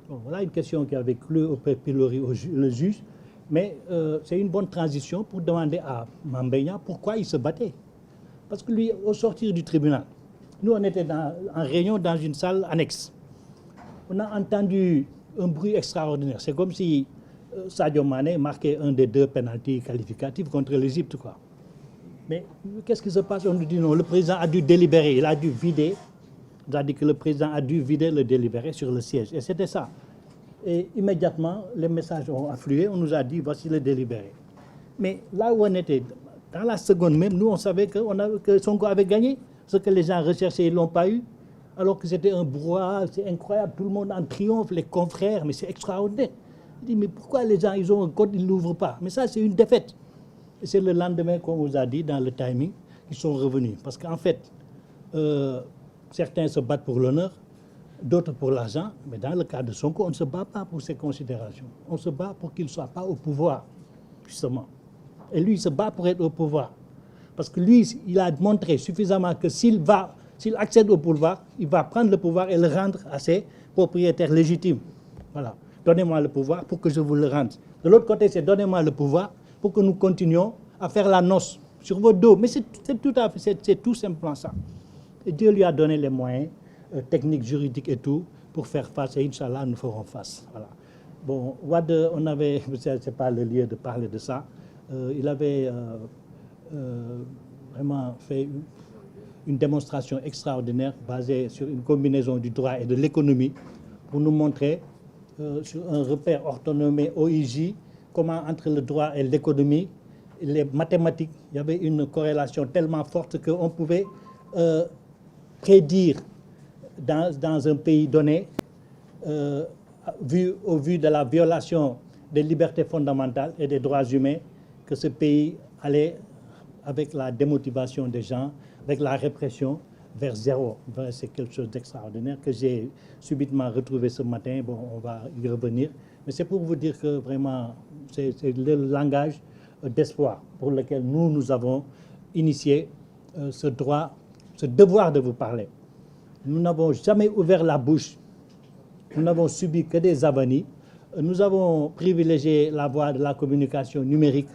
Bon, voilà une question qui avait cloué au pilori le juge. Mais c'est une bonne transition pour demander à Mame Mbaye Niang pourquoi il se battait. Parce que lui, au sortir du tribunal, nous, on était en réunion dans une salle annexe. On a entendu un bruit extraordinaire. C'est comme si Sadio Mané marquait un des 2 pénaltys qualificatifs contre l'Égypte, quoi. Mais qu'est-ce qui se passe? On nous dit non, le président a dû délibérer, il a dû vider. On a dit que le président a dû vider le délibéré sur le siège. Et c'était ça. Et immédiatement, les messages ont afflué, on nous a dit voici le délibéré. Mais là où on était, dans la seconde même, nous on savait que Sonko avait gagné. Ce que les gens recherchaient, ils ne l'ont pas eu. Alors que c'était un brouhaha, c'est incroyable, tout le monde en triomphe, les confrères, mais c'est extraordinaire. Je dis, mais pourquoi les gens, ils ont un code, ils ne l'ouvrent pas? Mais ça, c'est une défaite. Et c'est le lendemain qu'on vous a dit, dans le timing, qu'ils sont revenus. Parce qu'en fait, certains se battent pour l'honneur, d'autres pour l'argent, mais dans le cas de Sonko, on ne se bat pas pour ces considérations. On se bat pour qu'il ne soit pas au pouvoir, justement. Et lui, il se bat pour être au pouvoir. Parce que lui, il a montré suffisamment que s'il accède au pouvoir, il va prendre le pouvoir et le rendre à ses propriétaires légitimes. Voilà. Donnez-moi le pouvoir pour que je vous le rende. De l'autre côté, c'est donnez-moi le pouvoir pour que nous continuions à faire la noce sur vos dos. Mais c'est tout simplement ça. Et Dieu lui a donné les moyens techniques, juridiques et tout pour faire face. Et Inch'Allah, nous ferons face. Voilà. Bon, Wade, on avait, c'est pas le lieu de parler de ça, il avait vraiment fait une démonstration extraordinaire basée sur une combinaison du droit et de l'économie pour nous montrer sur un repère orthonomé OIJ comment entre le droit et l'économie, les mathématiques, il y avait une corrélation tellement forte qu'on pouvait prédire dans un pays donné, au vu de la violation des libertés fondamentales et des droits humains, que ce pays allait, avec la démotivation des gens, avec la répression, vers zéro. C'est quelque chose d'extraordinaire que j'ai subitement retrouvé ce matin. Bon, on va y revenir. Mais c'est pour vous dire que vraiment, c'est le langage d'espoir pour lequel nous avons initié ce droit, ce devoir de vous parler. Nous n'avons jamais ouvert la bouche. Nous n'avons subi que des avanies. Nous avons privilégié la voie de la communication numérique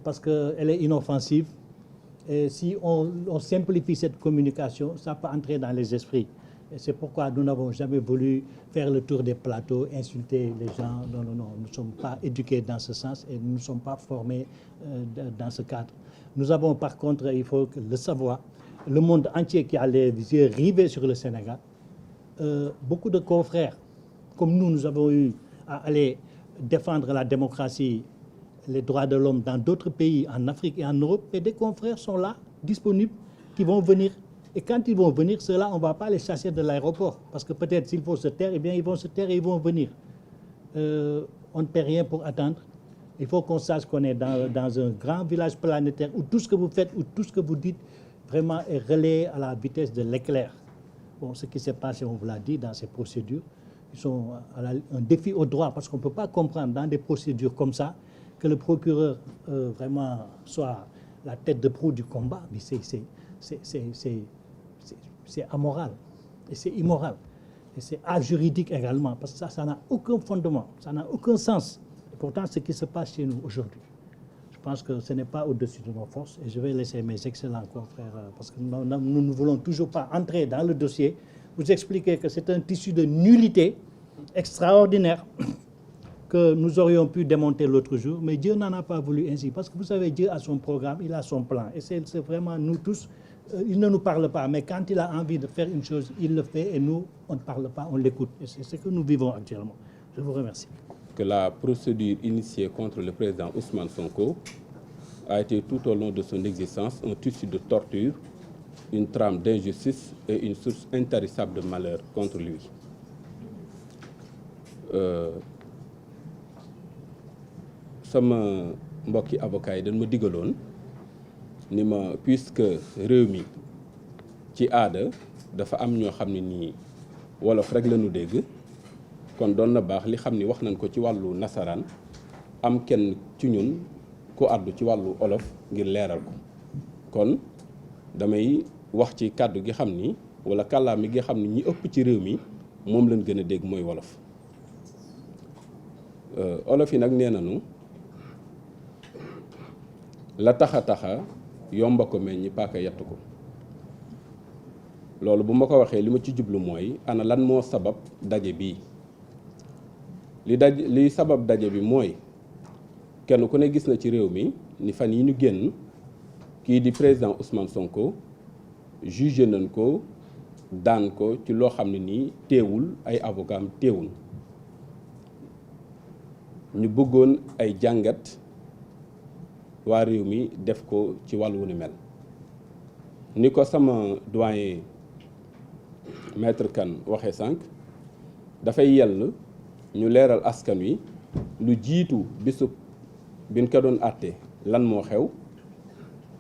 parce qu'elle est inoffensive. Et si on simplifie cette communication, ça peut entrer dans les esprits. Et c'est pourquoi nous n'avons jamais voulu faire le tour des plateaux, insulter les gens. Non, non, non, nous ne sommes pas éduqués dans ce sens et nous ne sommes pas formés dans ce cadre. Nous avons par contre, il faut le savoir, le monde entier qui a les yeux rivés sur le Sénégal, beaucoup de confrères, comme nous avons eu à aller défendre la démocratie, les droits de l'homme dans d'autres pays, en Afrique et en Europe, et des confrères sont là, disponibles, qui vont venir. Et quand ils vont venir, ceux-là, on ne va pas les chasser de l'aéroport, parce que peut-être s'il faut se taire, eh bien, ils vont se taire et ils vont venir. On ne paie rien pour attendre. Il faut qu'on sache qu'on est dans un grand village planétaire où tout ce que vous faites, où tout ce que vous dites, vraiment est relayé à la vitesse de l'éclair. Bon, ce qui s'est passé, on vous l'a dit, dans ces procédures, ils sont un défi au droit, parce qu'on ne peut pas comprendre dans des procédures comme ça que le procureur vraiment soit la tête de proue du combat. Mais c'est amoral, et c'est immoral, et c'est ajuridique également, parce que ça n'a aucun fondement, ça n'a aucun sens. Et pourtant, ce qui se passe chez nous aujourd'hui, je pense que ce n'est pas au-dessus de nos forces, et je vais laisser mes excellents confrères, parce que nous ne voulons toujours pas entrer dans le dossier, vous expliquer que c'est un tissu de nullité extraordinaire que nous aurions pu démonter l'autre jour, mais Dieu n'en a pas voulu ainsi, parce que vous savez, Dieu a son programme, il a son plan, et c'est vraiment nous tous, il ne nous parle pas, mais quand il a envie de faire une chose, il le fait, et nous, on ne parle pas, on l'écoute, et c'est ce que nous vivons actuellement. Je vous remercie. Que la procédure initiée contre le président Ousmane Sonko a été tout au long de son existence un tissu de torture, une trame d'injustice et une source intarissable de malheur contre lui. Sama mbokki avocat yi dañ ma digaloon ni ma puisque réew mi ci aada dafa am ñoo xam ne nii wolof rek la ñu dégg kon doon na baax li xam ni wax nañ ko ci wàllu nasaraan am kenn ci ñun ku àddu ci wàllu olof ngir leeral ko kon damay wax ci kàddu gi xam ni wala kàllaami gi xam ni ñi ëpp ci réew mi moom lañ gën a dégg mooy wolof olof yi nag nee nañu la taxa yomba ko meññi paaka yett ko loolu bu ma ko waxee li ma ci jublu mooy ana lan moo sabab daje bii li sabab daje bi mooy kenn ku ne gis na ci réew mi ni fan yi ñu génn kii di président Ousmane Sonko jugé nañ ko daan ko ci loo xam ne nii teewul ay avocat am teewul ñu bëggoon ay jàngat waa réew mi def ko ci wàllu wu ni mel ni ko sama doyen maître Kane waxee sànq dafay yell ñu leeral askan wi lu jiitu bisub biñ ko doon àtte lan moo xew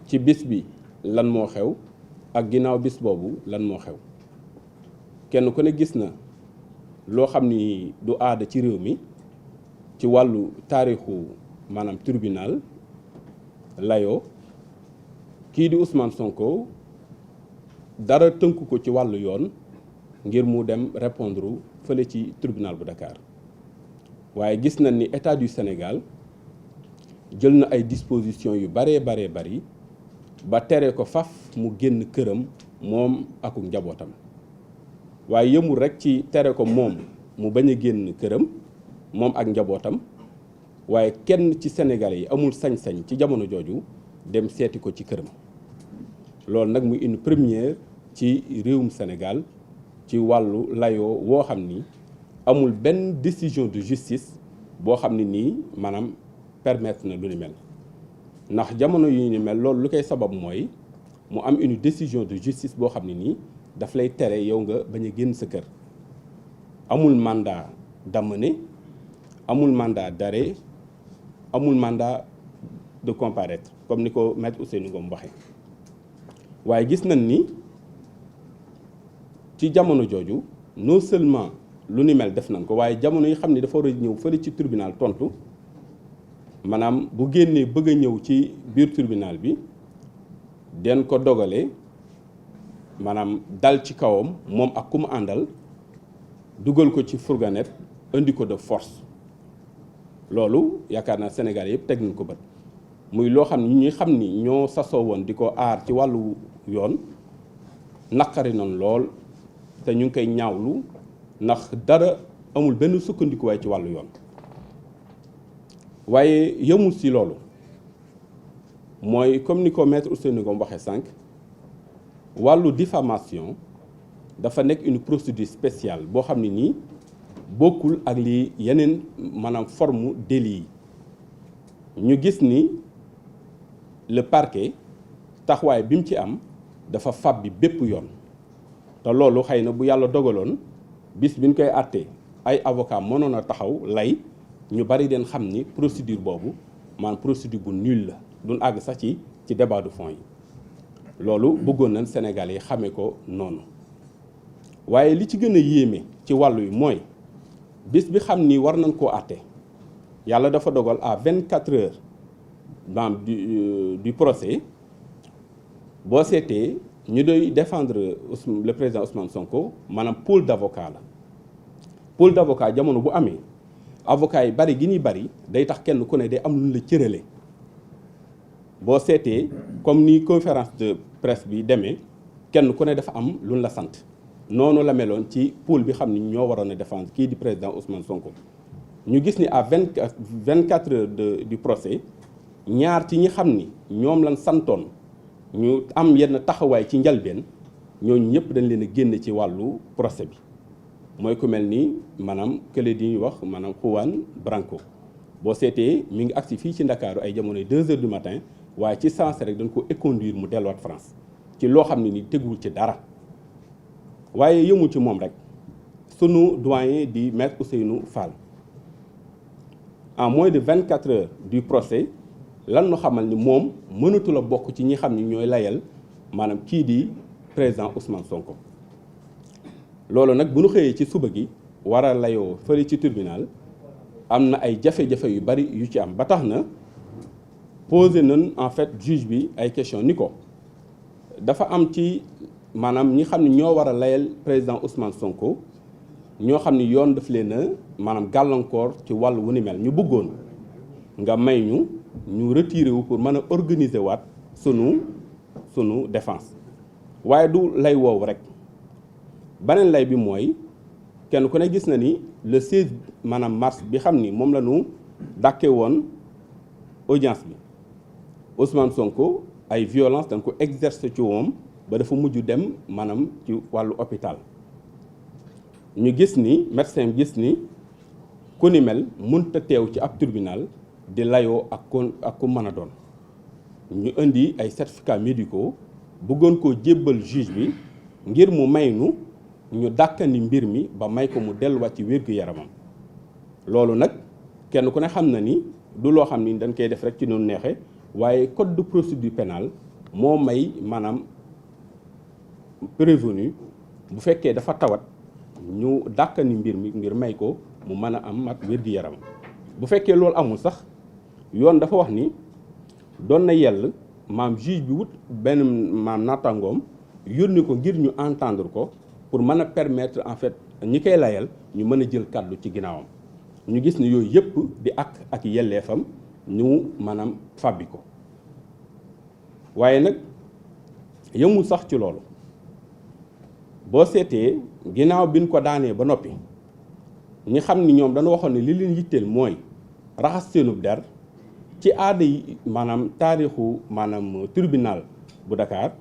ci bis bi lan moo xew ak ginnaaw bis boobu lan moo xew kenn ku ne gis na loo xam ni du aada ci réew mi ci wàllu taarixu maanaam tribunal layoo kii di Ousmane Sonko dara tënku ko ci wàllu yoon ngir mu dem répondre fële ci tribunal bu Dakar waaye gis nañ ni état du Sénégal jël na ay dispositions yu bari ba tere ko faf mu génn këram moom ak njabootam waaye yëmul rek ci tere ko moom mu bañ a génn këram moom ak njabootam waaye kenn ci Sénégalais yi amul sañ-sañ ci jamono jooju dem seeti ko ci këram loolu nag muy une première ci réewum Sénégal ci wàllu layoo woo xam ni amul benn décision de justice boo xam ne nii maanaam permettre na lu ni mel ndax jamono yu ni mel loolu lu koy sabab mooy mu am une décision de justice boo xam ne nii daf lay tere yow nga bañ a génn sa kër amul mandat d'amener amul mandat d'arrêt amul mandat de comparaître comme ni ko maître Ousseynou Ngom waxee waaye gis nañ ni ci jamono jooju non seulement lu ni mel def nañ ko waaye jamono yi xam ni dafa war a ñëw fële ci tribunal tontu maanaam bu génnee bëgg a ñëw ci biir tribunal bi den ko dogale maanaam dal ci kawam moom ak ku mu àndal dugal ko ci fourgonnette indi ko de force loolu yaakaar naa Sénégal yëpp teg nañ ko bët muy loo xam ni ñi xam ni ñoo sasoo woon di ko aar ci wàllu yoon naqari nañ lool te ñu ngi koy ñaawlu ndax dara amul benn sukkandikuwaay ci wàllu yoon waaye yëmul si loolu mooy comme ni ko maître Ousseynou Ngom waxee sànq wàllu diffamation dafa nekk une procédure spéciale boo xam ne nii bokkul ak li yeneen maanaam forme délit yi ñu gis ni le parquet taxawaay bi mu ci am dafa fab bi bépp yoon te loolu xëy na bu yàlla dogaloon bis bi ñu koy àttee ay avocat mënoon a taxaw lay ñu bari den xam ni procédure boobu maanaam procédure bu nul la duñ àgg sax ci débat de fond yi loolu bëggoon nañ Sénégal yi xamee ko noonu waaye li ci gën a yéeme ci wàllu yi mooy bis bi xam ni war nañ koo àtte yàlla dafa dogal à 24 heures du procès boo seetee ñu doy défendre le président Ousmane Sonko maanaam pôle d'avocat la pôle d'avocat jamono bu amee avocat yi bari gi ñuy bari day tax kenn ku ne day am lu la cërale boo seetee comme ni conférence de presse bi demee kenn ku ne dafa am lu la sant noonu la meloon ci pôle bi xam ni ñoo waroon a défendre kii di président Ousmane Sonko ñu gis ni à 24 heures du procès ñaar ci ñi xam ni ñoom lañ santoon ñu am yenn taxawaay ci njalbeen ñooñu ñëpp dañ leen a génne ci wàllu procès bi mooy ku mel ni maanaam kële di ñuy wax maanaam Juan Branco boo seetee mi ngi agsi fii ci Ndakaaru ay jamonoy 2 heures du matin waaye ci sens rek dañ ko éconduire mu delluwaat France ci loo xam ne ni teguwul ci dara waaye yëmul ci moom rek sunu doyen di maître Ousseynou Fall en moins de 24 heures du procès lan nu xamal ni moom mënatul a bokk ci ñi xam ni ñooy layal maanaam kii di président Ousmane Sonko loolu nag bu ñu xëyee ci suba gi war a layoo fële ci tribunal am na ay jafe-jafe yu bari yu ci am ba tax na posé nañ en fait juge bi ay question ni ko dafa am ci maanaam ñi xam ne ñoo war a layal président Ousmane Sonko ñoo xam ni yoon daf leen a maanaam gàllankoor ci wàllu wu ni mel ñu bëggoon nga may ñu retiré wu pour mën a organiser waat sunu défense waaye du lay woowu rek beneen lay bi mooy kenn ku ne gis na ni le 16 maanaam mars bi xam ni moom la ñu dàkke woon audience bi Ousmane Sonko ay violence dañ ko exercer ci moom ba dafa mujj dem maanaam ci wàllu hôpital ñu gis ni médecin gis ni ku ni mel mënta teew ci ab tribunal di layoo ak ku mën a doon ñu indi ay certificats médicaux bëggoon koo jébbal juge bi ngir mu may ñu dàkkandi mbir mi ba may ko mu delluwaat ci wér-gu-yaramam loolu nag kenn ku ne xam na ni du loo xam ni dañ koy def rek ci noonu neexee waaye code de procédure pénale moo may maanaam prévenu bu fekkee dafa tawat ñu dàkkandi mbir mi ngir may ko mu mën a am ak wér-gu-yaramam bu fekkee loolu amul sax yoon dafa wax ni doon na yell maam juge bi wut benn maam naataangoom yónni ko ngir ñu entendre ko pour mën a permettre en fait ñi koy layal ñu mën a jël kàddu ci ginnaawam ñu gis ni yooyu yëpp di ak yelleefam ñu maanaam fàbbi ko waaye nag yëmul sax ci loolu boo seetee ginnaaw bi ñu ko daanee ba noppi ñi xam ni ñoom dañu waxoon ne li leen yitteel mooy raxas seenub der ci aada yi maanaam taarixu maanaam tribunal bu Dakar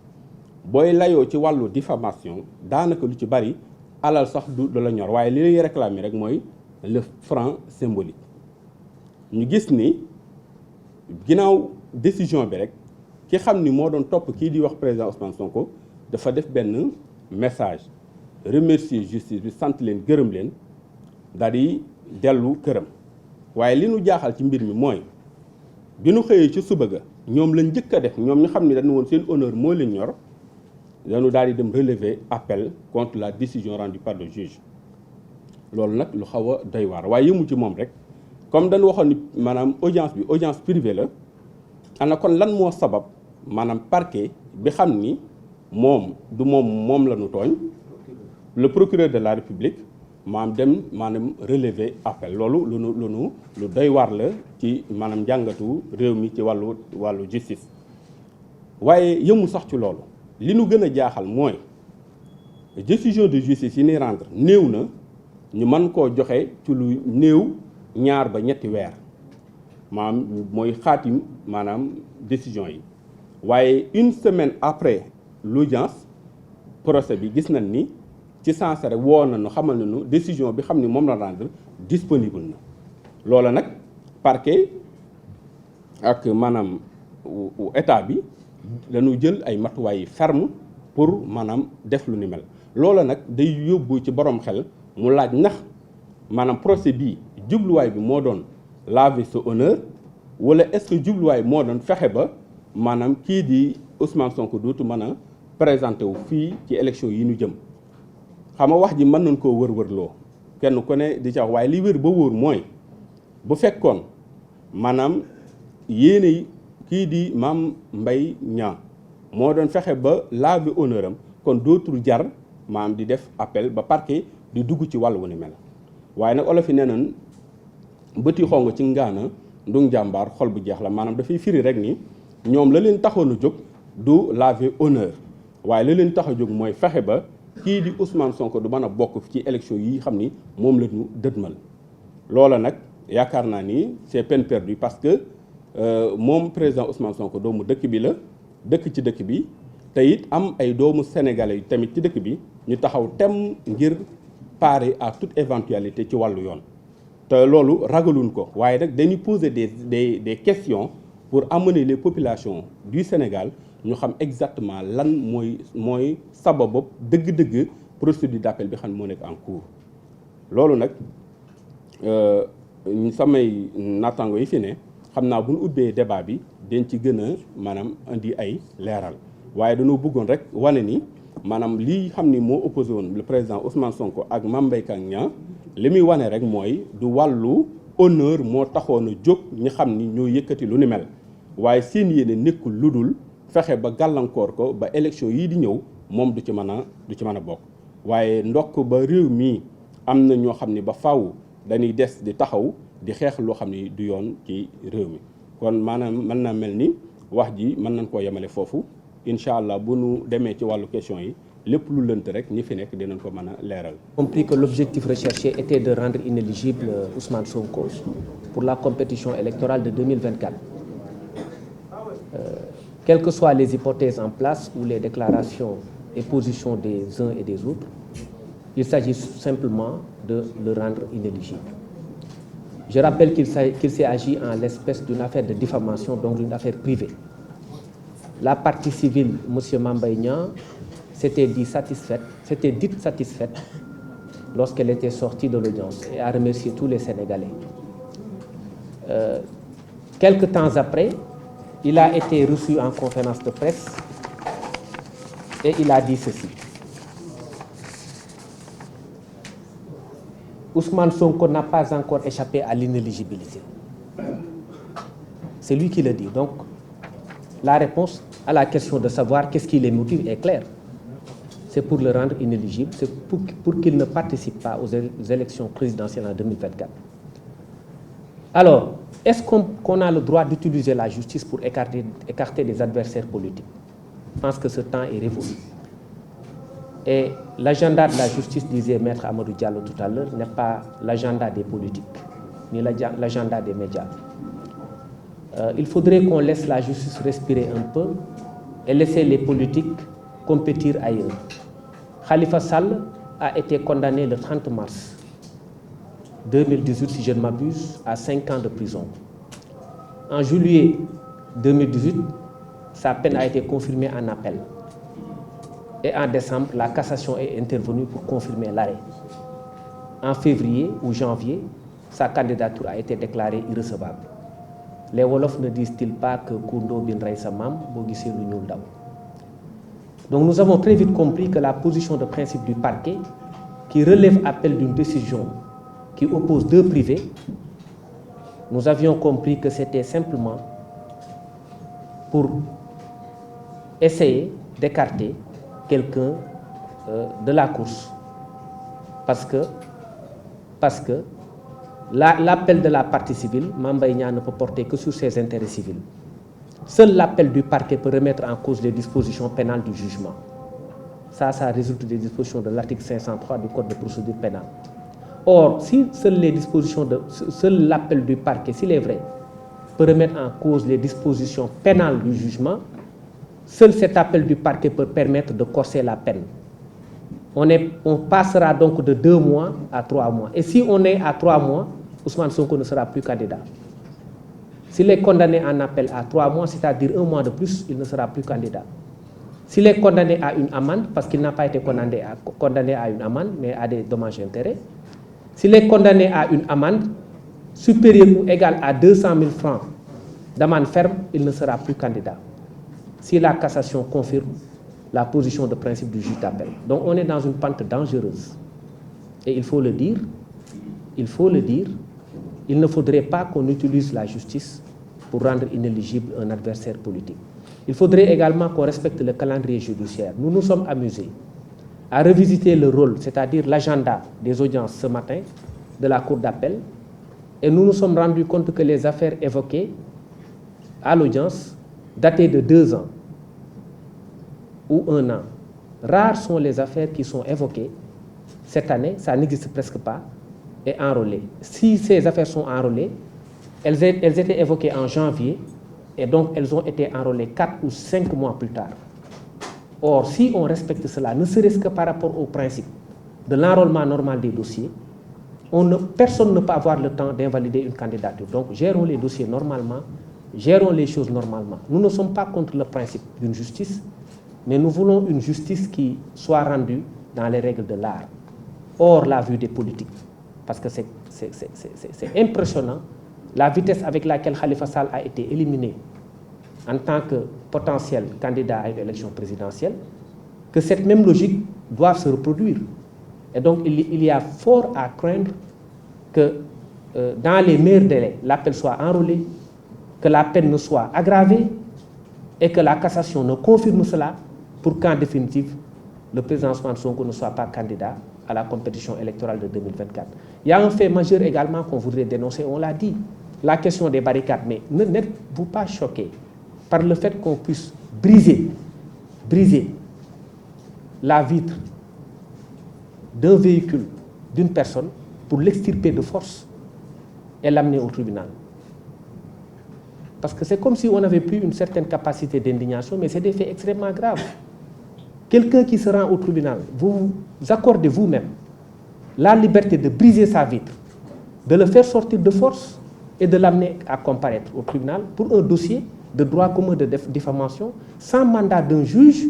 booy layoo ci wàllu diffamation daanaka lu ci bari alal sax du la ñor waaye li lay réclamer rek mooy le franc symbolique ñu gis ni ginnaaw décision bi rek ki xam ni moo doon topp kii di wax président Ousmane Sonko dafa def benn message remercier justice bi sant leen gërëm leen daal di dellu këram waaye li nu jaaxal ci mbir mi mooy bi nu xëyee ci suba ga ñoom lañ njëkk a def ñoom ñu xam ni dañu woon seen honneur moo leen ñor dañu daal di dem relever appel contre la décision rendue par le juge loolu nag lu xaw a doy waar waaye yëmu ci moom rek comme dañu waxoon ni maanaam audience bi audience privée la ana kon lan moo sabab maanaam parquet bi xam ni moom du moom la ñu tooñ le procureur de la République maanaam relever appel loolu lu doy waar la ci maanaam njàngatu réew mi ci wàllu justice waaye yëmu sax ci loolu li nu gën a jaaxal mooy décision de justice yi ni rendre néew na ñu mën koo joxe ci lu néew 2 ba 3 weer maanaam mooy xaatim maanaam décision yi waaye 1 semaine après l'audience procès bi gis nañ ni ci sens rek woo nañu xamal nañu décision bi xam ni moom la rendre disponible na loola nag parquet ak maanaam état bi dañu jël ay matuwaay ferme pour maanaam def lu ni mel loola nag day yóbbu ci borom xel mu laaj ndax maanaam procès bii jubluwaay bi moo doon laver sa honneur wala est-ce que jubluwaay moo doon fexe ba maanaam kii di Ousmane Sonko dootu mën a présenté wu fii ci élection yi ñu jëm xam nga wax ji mën nañ koo wër-wërloo kenn ku ne di ci wax waaye li wër ba wóor mooy bu fekkoon maanaam yéene kii di Mame Mbaye Niang moo doon fexe ba laver honneur am kon dootul jar maanaam di def appel ba parquet di dugg ci wàllu wu ni mel waaye nag olof yi nee nañ bëti xong ci ngaana ndung jàmbaar xol bu jeex la maanaam dafay firi rek ni ñoom la leen taxoon a jóg du laver honneur waaye la leen tax a jóg mooy fexe ba kii di Ousmane Sonko du mën a bokk ci élection yi xam ni moom la ñu dëdmal loola nag yaakaar naa ni c'est peine perdue parce que moom président Ousmane Sonko doomu dëkk bi la dëkk ci dëkk bi te it am ay doomu sénégalais yu tamit ci dëkk bi ñu taxaw tem ngir parer à toute éventualité ci wàllu yoon te loolu ragaluñ ko waaye nag dañuy poser des questions pour amener les populations du Sénégal ñu xam exactement lan mooy sababu dëgg-dëgg procédure d'appel bi xam ne moo nekk en cours loolu nag samay naataango yi fi ne xam naa bu ñu ubbee débat bi dañ ci gën a maanaam indi ay leeral waaye dañoo bëggoon rek wane ni maanaam lii xam ni moo opposé woon le président Ousmane Sonko ak Mame Mbaye Niang li muy wane rek mooy du wàllu honneur moo taxoon a jóg ñi xam ni ñoo yëkkati lu ni mel waaye seen yéene nekkul lu dul fexe ba gàllankoor ko ba élection yii di ñëw moom du ci mën a bokk waaye ndokk ba réew mii am na ñoo xam ni ba faaw dañuy des di taxaw di xeex loo xam ni du yoon ci réew mi kon maanaam mën naa mel ni wax ji mën nañ koo yemale foofu incha allah bu nu demee ci wàllu question yi lépp lu lënt rek ñi fi nekk dinañ ko mën a leeral. Compris que l'objectif recherché était de rendre inéligible Ousmane Sonko pour la compétition électorale de 2024. Quelles que soient les hypothèses en place ou les déclarations et positions des uns et des autres, il s'agit simplement de le rendre inéligible. Je rappelle qu'il s'est agi en l'espèce d'une affaire de diffamation, donc d'une affaire privée. La partie civile, M. Mame Mbaye Niang, s'était dite satisfaite lorsqu'elle était sortie de l'audience et a remercié tous les Sénégalais. Quelque temps après, il a été reçu en conférence de presse et il a dit ceci. Ousmane Sonko n'a pas encore échappé à l'inéligibilité. C'est lui qui le dit. Donc, la réponse à la question de savoir qu'est-ce qui les motive est claire. C'est pour le rendre inéligible, c'est pour qu'il ne participe pas aux élections présidentielles en 2024. Alors, est-ce qu'on a le droit d'utiliser la justice pour écarter des adversaires politiques? Je pense que ce temps est révolu. Et l'agenda de la justice, disait Maître Amadou Diallo tout à l'heure, n'est pas l'agenda des politiques, ni l'agenda des médias. Il faudrait qu'on laisse la justice respirer un peu et laisser les politiques compétir ailleurs. Khalifa Sall a été condamné le 30 mars 2018, si je ne m'abuse, à 5 ans de prison. En juillet 2018, sa peine a été confirmée en appel. Et en décembre, la cassation est intervenue pour confirmer l'arrêt. En février ou janvier, sa candidature a été déclarée irrecevable. Les Wolofs ne disent-ils pas que Koundo bin Ray Samam, Bogissé l'Union Daw. Donc nous avons très vite compris que la position de principe du parquet, qui relève appel d'une décision qui oppose deux privés, nous avions compris que c'était simplement pour essayer d'écarter quelqu'un de la course. Parce que l'appel de la partie civile, Mame Mbaye Niang ne peut porter que sur ses intérêts civils. Seul l'appel du parquet peut remettre en cause les dispositions pénales du jugement. Ça résulte des dispositions de l'article 503 du Code de procédure pénale. Or, si seul l'appel du parquet, s'il est vrai, peut remettre en cause les dispositions pénales du jugement, seul cet appel du parquet peut permettre de corser la peine. On passera donc de 2 mois à 3 mois. Et si on est à 3 mois, Ousmane Sonko ne sera plus candidat. S'il est condamné en appel à 3 mois, c'est-à-dire 1 mois de plus, il ne sera plus candidat. S'il est condamné à une amende, parce qu'il n'a pas été condamné à une amende, mais à des dommages et intérêts, s'il est condamné à une amende supérieure ou égale à 200 000 francs d'amende ferme, il ne sera plus candidat. Si la cassation confirme la position de principe du juge d'appel. Donc on est dans une pente dangereuse. Et il faut le dire, il ne faudrait pas qu'on utilise la justice pour rendre inéligible un adversaire politique. Il faudrait également qu'on respecte le calendrier judiciaire. Nous nous sommes amusés à revisiter le rôle, c'est-à-dire l'agenda des audiences ce matin de la Cour d'appel, et nous nous sommes rendus compte que les affaires évoquées à l'audience dataient de 2 ans ou 1 an. Rares sont les affaires qui sont évoquées cette année, ça n'existe presque pas, et enrôlées. Si ces affaires sont enrôlées, elles étaient évoquées en janvier, et donc elles ont été enrôlées 4 ou 5 mois plus tard. Or, si on respecte cela, ne serait-ce que par rapport au principe de l'enrôlement normal des dossiers, personne ne peut avoir le temps d'invalider une candidature. Donc, gérons les dossiers normalement, gérons les choses normalement. Nous ne sommes pas contre le principe d'une justice, mais nous voulons une justice qui soit rendue dans les règles de l'art, hors la vue des politiques. Parce que c'est impressionnant la vitesse avec laquelle Khalifa Sall a été éliminé en tant que potentiel candidat à une élection présidentielle, que cette même logique doit se reproduire. Et donc il y a fort à craindre que dans les meilleurs délais, l'appel soit enrôlé, que la peine ne soit aggravée et que la cassation ne confirme cela pour qu'en définitive, le président Ousmane Sonko ne soit pas candidat à la compétition électorale de 2024. Il y a un fait majeur également qu'on voudrait dénoncer, on l'a dit, la question des barricades. Mais n'êtes-vous pas choqué par le fait qu'on puisse briser la vitre d'un véhicule, d'une personne, pour l'extirper de force et l'amener au tribunal? Parce que c'est comme si on avait plus une certaine capacité d'indignation, mais c'est des faits extrêmement graves. Quelqu'un qui se rend au tribunal, vous accordez vous-même la liberté de briser sa vitre, de le faire sortir de force et de l'amener à comparaître au tribunal pour un dossier de droit commun de diffamation, sans mandat d'un juge,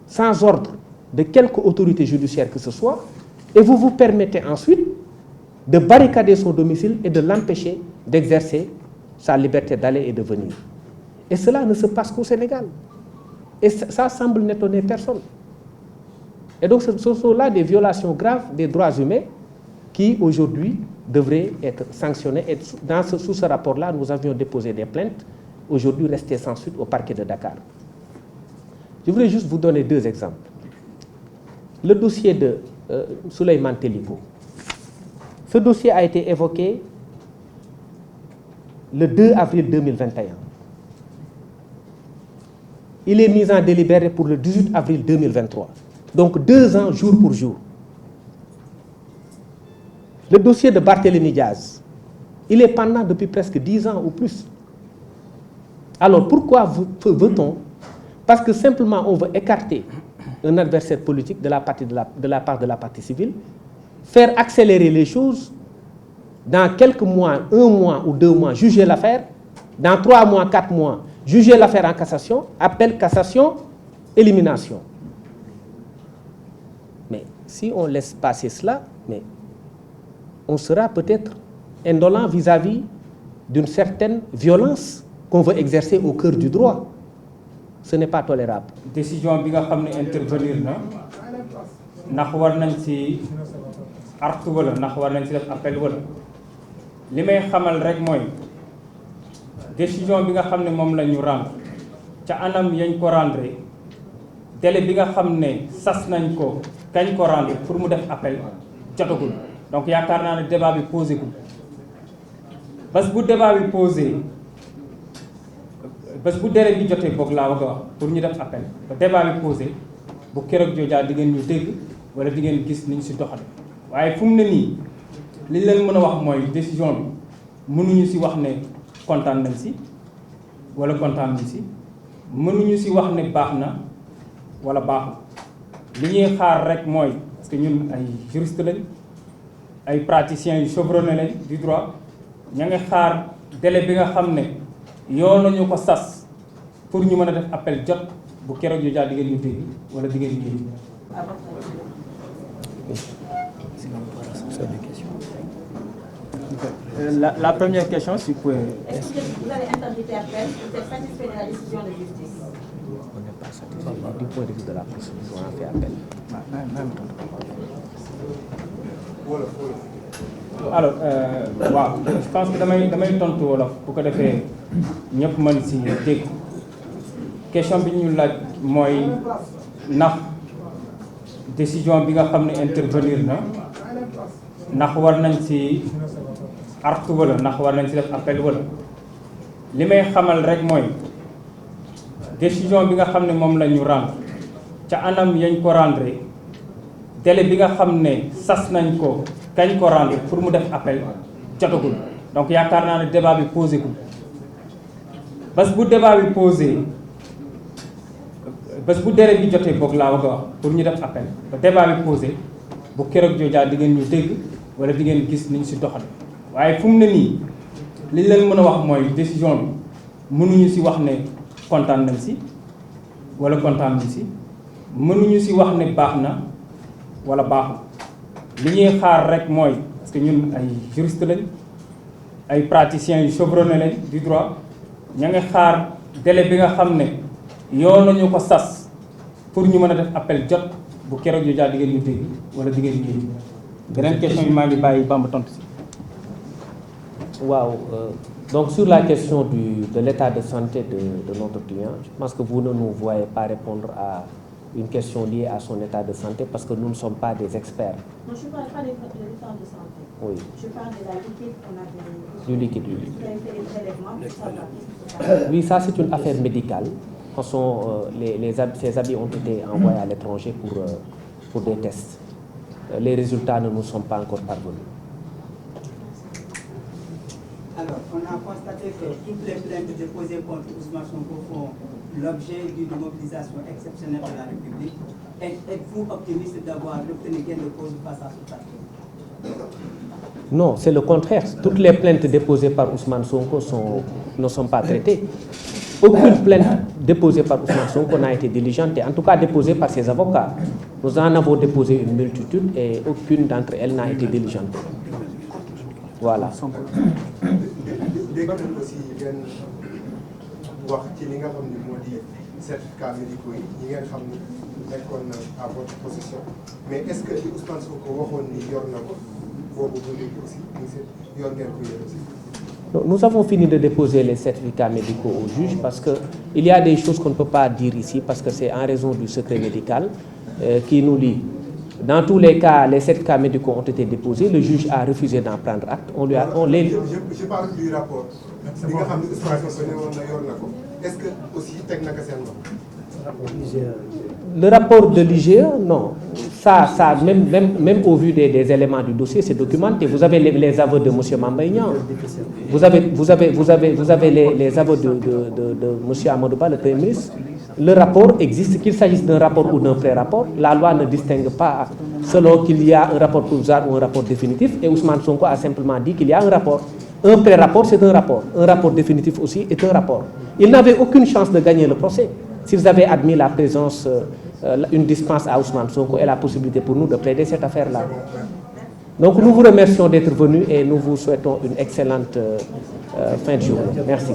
sans ordre de quelque autorité judiciaire que ce soit, et vous vous permettez ensuite de barricader son domicile et de l'empêcher d'exercer sa liberté d'aller et de venir. Et cela ne se passe qu'au Sénégal. Et ça semble n'étonner personne. Et donc ce sont là des violations graves des droits humains qui aujourd'hui devraient être sanctionnées. Et sous ce rapport-là, nous avions déposé des plaintes, aujourd'hui restées sans suite au parquet de Dakar. Je voudrais juste vous donner 2 exemples. Le dossier de Souleymane Teliko. Ce dossier a été évoqué le 2 avril 2021. Il est mis en délibéré pour le 18 avril 2023. Donc 2 ans jour pour jour. Le dossier de Barthélémy Diaz, il est pendant depuis presque 10 ans ou plus. Alors pourquoi veut-on? Parce que simplement on veut écarter un adversaire politique de la part de la partie civile, faire accélérer les choses, dans quelques mois, 1 mois ou 2 mois, juger l'affaire, dans 3 mois, 4 mois, juger l'affaire en cassation, appel, cassation, élimination. Mais si on laisse passer cela, mais on sera peut-être indolent vis-à-vis d'une certaine violence qu'on veut exercer au cœur du droit. Ce n'est pas tolérable. Décision bi nga xam ne intervenir na ndax war nañ ci artu wala ndax war nañ ci def appel wala li may xamal rek mooy décision bi nga xam ne moom la ñu rendre ca anam yañ ko rendre délai bi nga xam ne sas nañ ko kañ ko rendre pour mu def appel jotagul. Donc yaakaar naa ne débat bi posé gul bés bu débat bi posé bés bu délai bi jotee boog laa bëgg a wax pour ñu def appel ba débat bi posé bu keroog joojaa di ngeen ñu dégg wala di ngeen gis ni ñu si doxale waaye fu mu ne nii li leen mën a wax mooy décision bi mënuñu si wax ne kontaan nañ si wala kontaan nañ si mënuñu si wax ne baax na wala baaxul li ñuy xaar rek mooy parce que ñun ay juriste lañ ay praticiens yu chevronnés lañ du droit ña ngi xaar délai bi nga xam ne yoon nañu ko sas pour ñu mën a def appel jot bu keroog yu jaar di ngeen ñu dégg wala di ngeen ñu dégg. La première question, si vous pouvez. Est-ce que vous allez interjeter appel? Vous êtes satisfait de la décision de justice? On n'est pas satisfait du point de vue de la procédure, on a fait appel. Alors waaw je pense que damay tontu wolof bu ko defee ñëpp mën si dégg question bi ñu laaj mooy ndax décision bi nga xam ne intervenir na ndax war nañ si artu wala ndax war nañ si def appel wala li may xamal rek mooy décision bi nga xam ne moom la ñu rendre ca anam yañ ko rendre délai bi nga xam ne sas nañ ko kañ ko rendre pour mu def appel jotagul. Donc yaakaar naa ne débat bi posé gul bés bu débat bi posé bés bu délai bi jotee boog laa bëgg a wax pour ñu def appel ba débat bi posé bu keroog joojaa di ngeen ñu dégg wala di ngeen gis ni ñu si doxal waaye fu mu ne nii li leen mën a wax mooy décision bi mënuñu si wax ne kontaan nañ si wala kontaan nañ si mënuñu si wax ne baax na wala baaxul li ñuy xaar rek mooy parce que ñun ay juriste lañ ay praticiens yu chevronnés lañ du droit ña ngi xaar délai bi nga xam ne yoon nañu ko sas pour ñu mën a def appel jot bu keroog yu jaar di ngeen ñu dégg wala di ngeen ñu dégg. beneen question bi maa ngi bàyyi Bamba tontu si. Waaw donc sur la question de l'état de santé de notre client, je pense que vous ne nous voyez pas répondre à une question liée à son état de santé parce que nous ne sommes pas des experts. Non, je ne parle pas de l'état de santé. Oui. Je parle de la liquide qu'on avait. Du liquide, oui. Vous avez fait des prélèvements pour savoir. Oui, ça c'est une affaire médicale. De toute façon, ces habits ont été envoyés à l'étranger pour des tests. Les résultats ne nous sont pas encore parvenus. Alors, on a constaté que toutes les plaintes déposées contre Ousmane Sonko font l'objet d'une mobilisation exceptionnelle de la République. Êtes-vous optimiste d'avoir obtenu gain de cause face à ce parti? Non, c'est le contraire. Toutes les plaintes déposées par Ousmane Sonko ne sont pas traitées. Aucune plainte déposée par Ousmane Sonko n'a été diligentée, en tout cas déposée par ses avocats. Nous en avons déposé une multitude et aucune d'entre elles n'a été diligentée. Voilà. dégg nañ aussi ngeen wax ci li nga xam ne moo di certificat médicaux yi ñi ngeen xam ni nekkoon na à votre possession mais est-ce que li Ousmane Sonko waxoon ni yor na ko boobu ba léegi aussi yor ngeen ko yéen aussi. Nous avons fini de déposer les certificats médicaux au juge parce qu'il y a des choses qu'on ne peut pas dire ici parce que c'est en raison du secret médical qui nous lie Dans tous les cas, les 7 cas médicaux ont été déposés. Le juge a refusé d'en prendre acte. Je parle du rapport. Est-ce que aussi le rapport de l'IGE, non. Ça même au vu des éléments du dossier, c'est documenté. Vous avez les aveux de M. Mambaïnian. Vous avez les aveux de M. Amadouba, le Premier ministre. Le rapport existe, qu'il s'agisse d'un rapport ou d'un pré-rapport. La loi ne distingue pas selon qu'il y a un rapport provisoire ou un rapport définitif. Et Ousmane Sonko a simplement dit qu'il y a un rapport. Un pré-rapport, c'est un rapport. Un rapport définitif aussi est un rapport. Ils n'avaient aucune chance de gagner le procès s'ils avaient admis la présence, une dispense à Ousmane Sonko et la possibilité pour nous de plaider cette affaire-là. Donc nous vous remercions d'être venus et nous vous souhaitons une excellente fin de journée. Merci.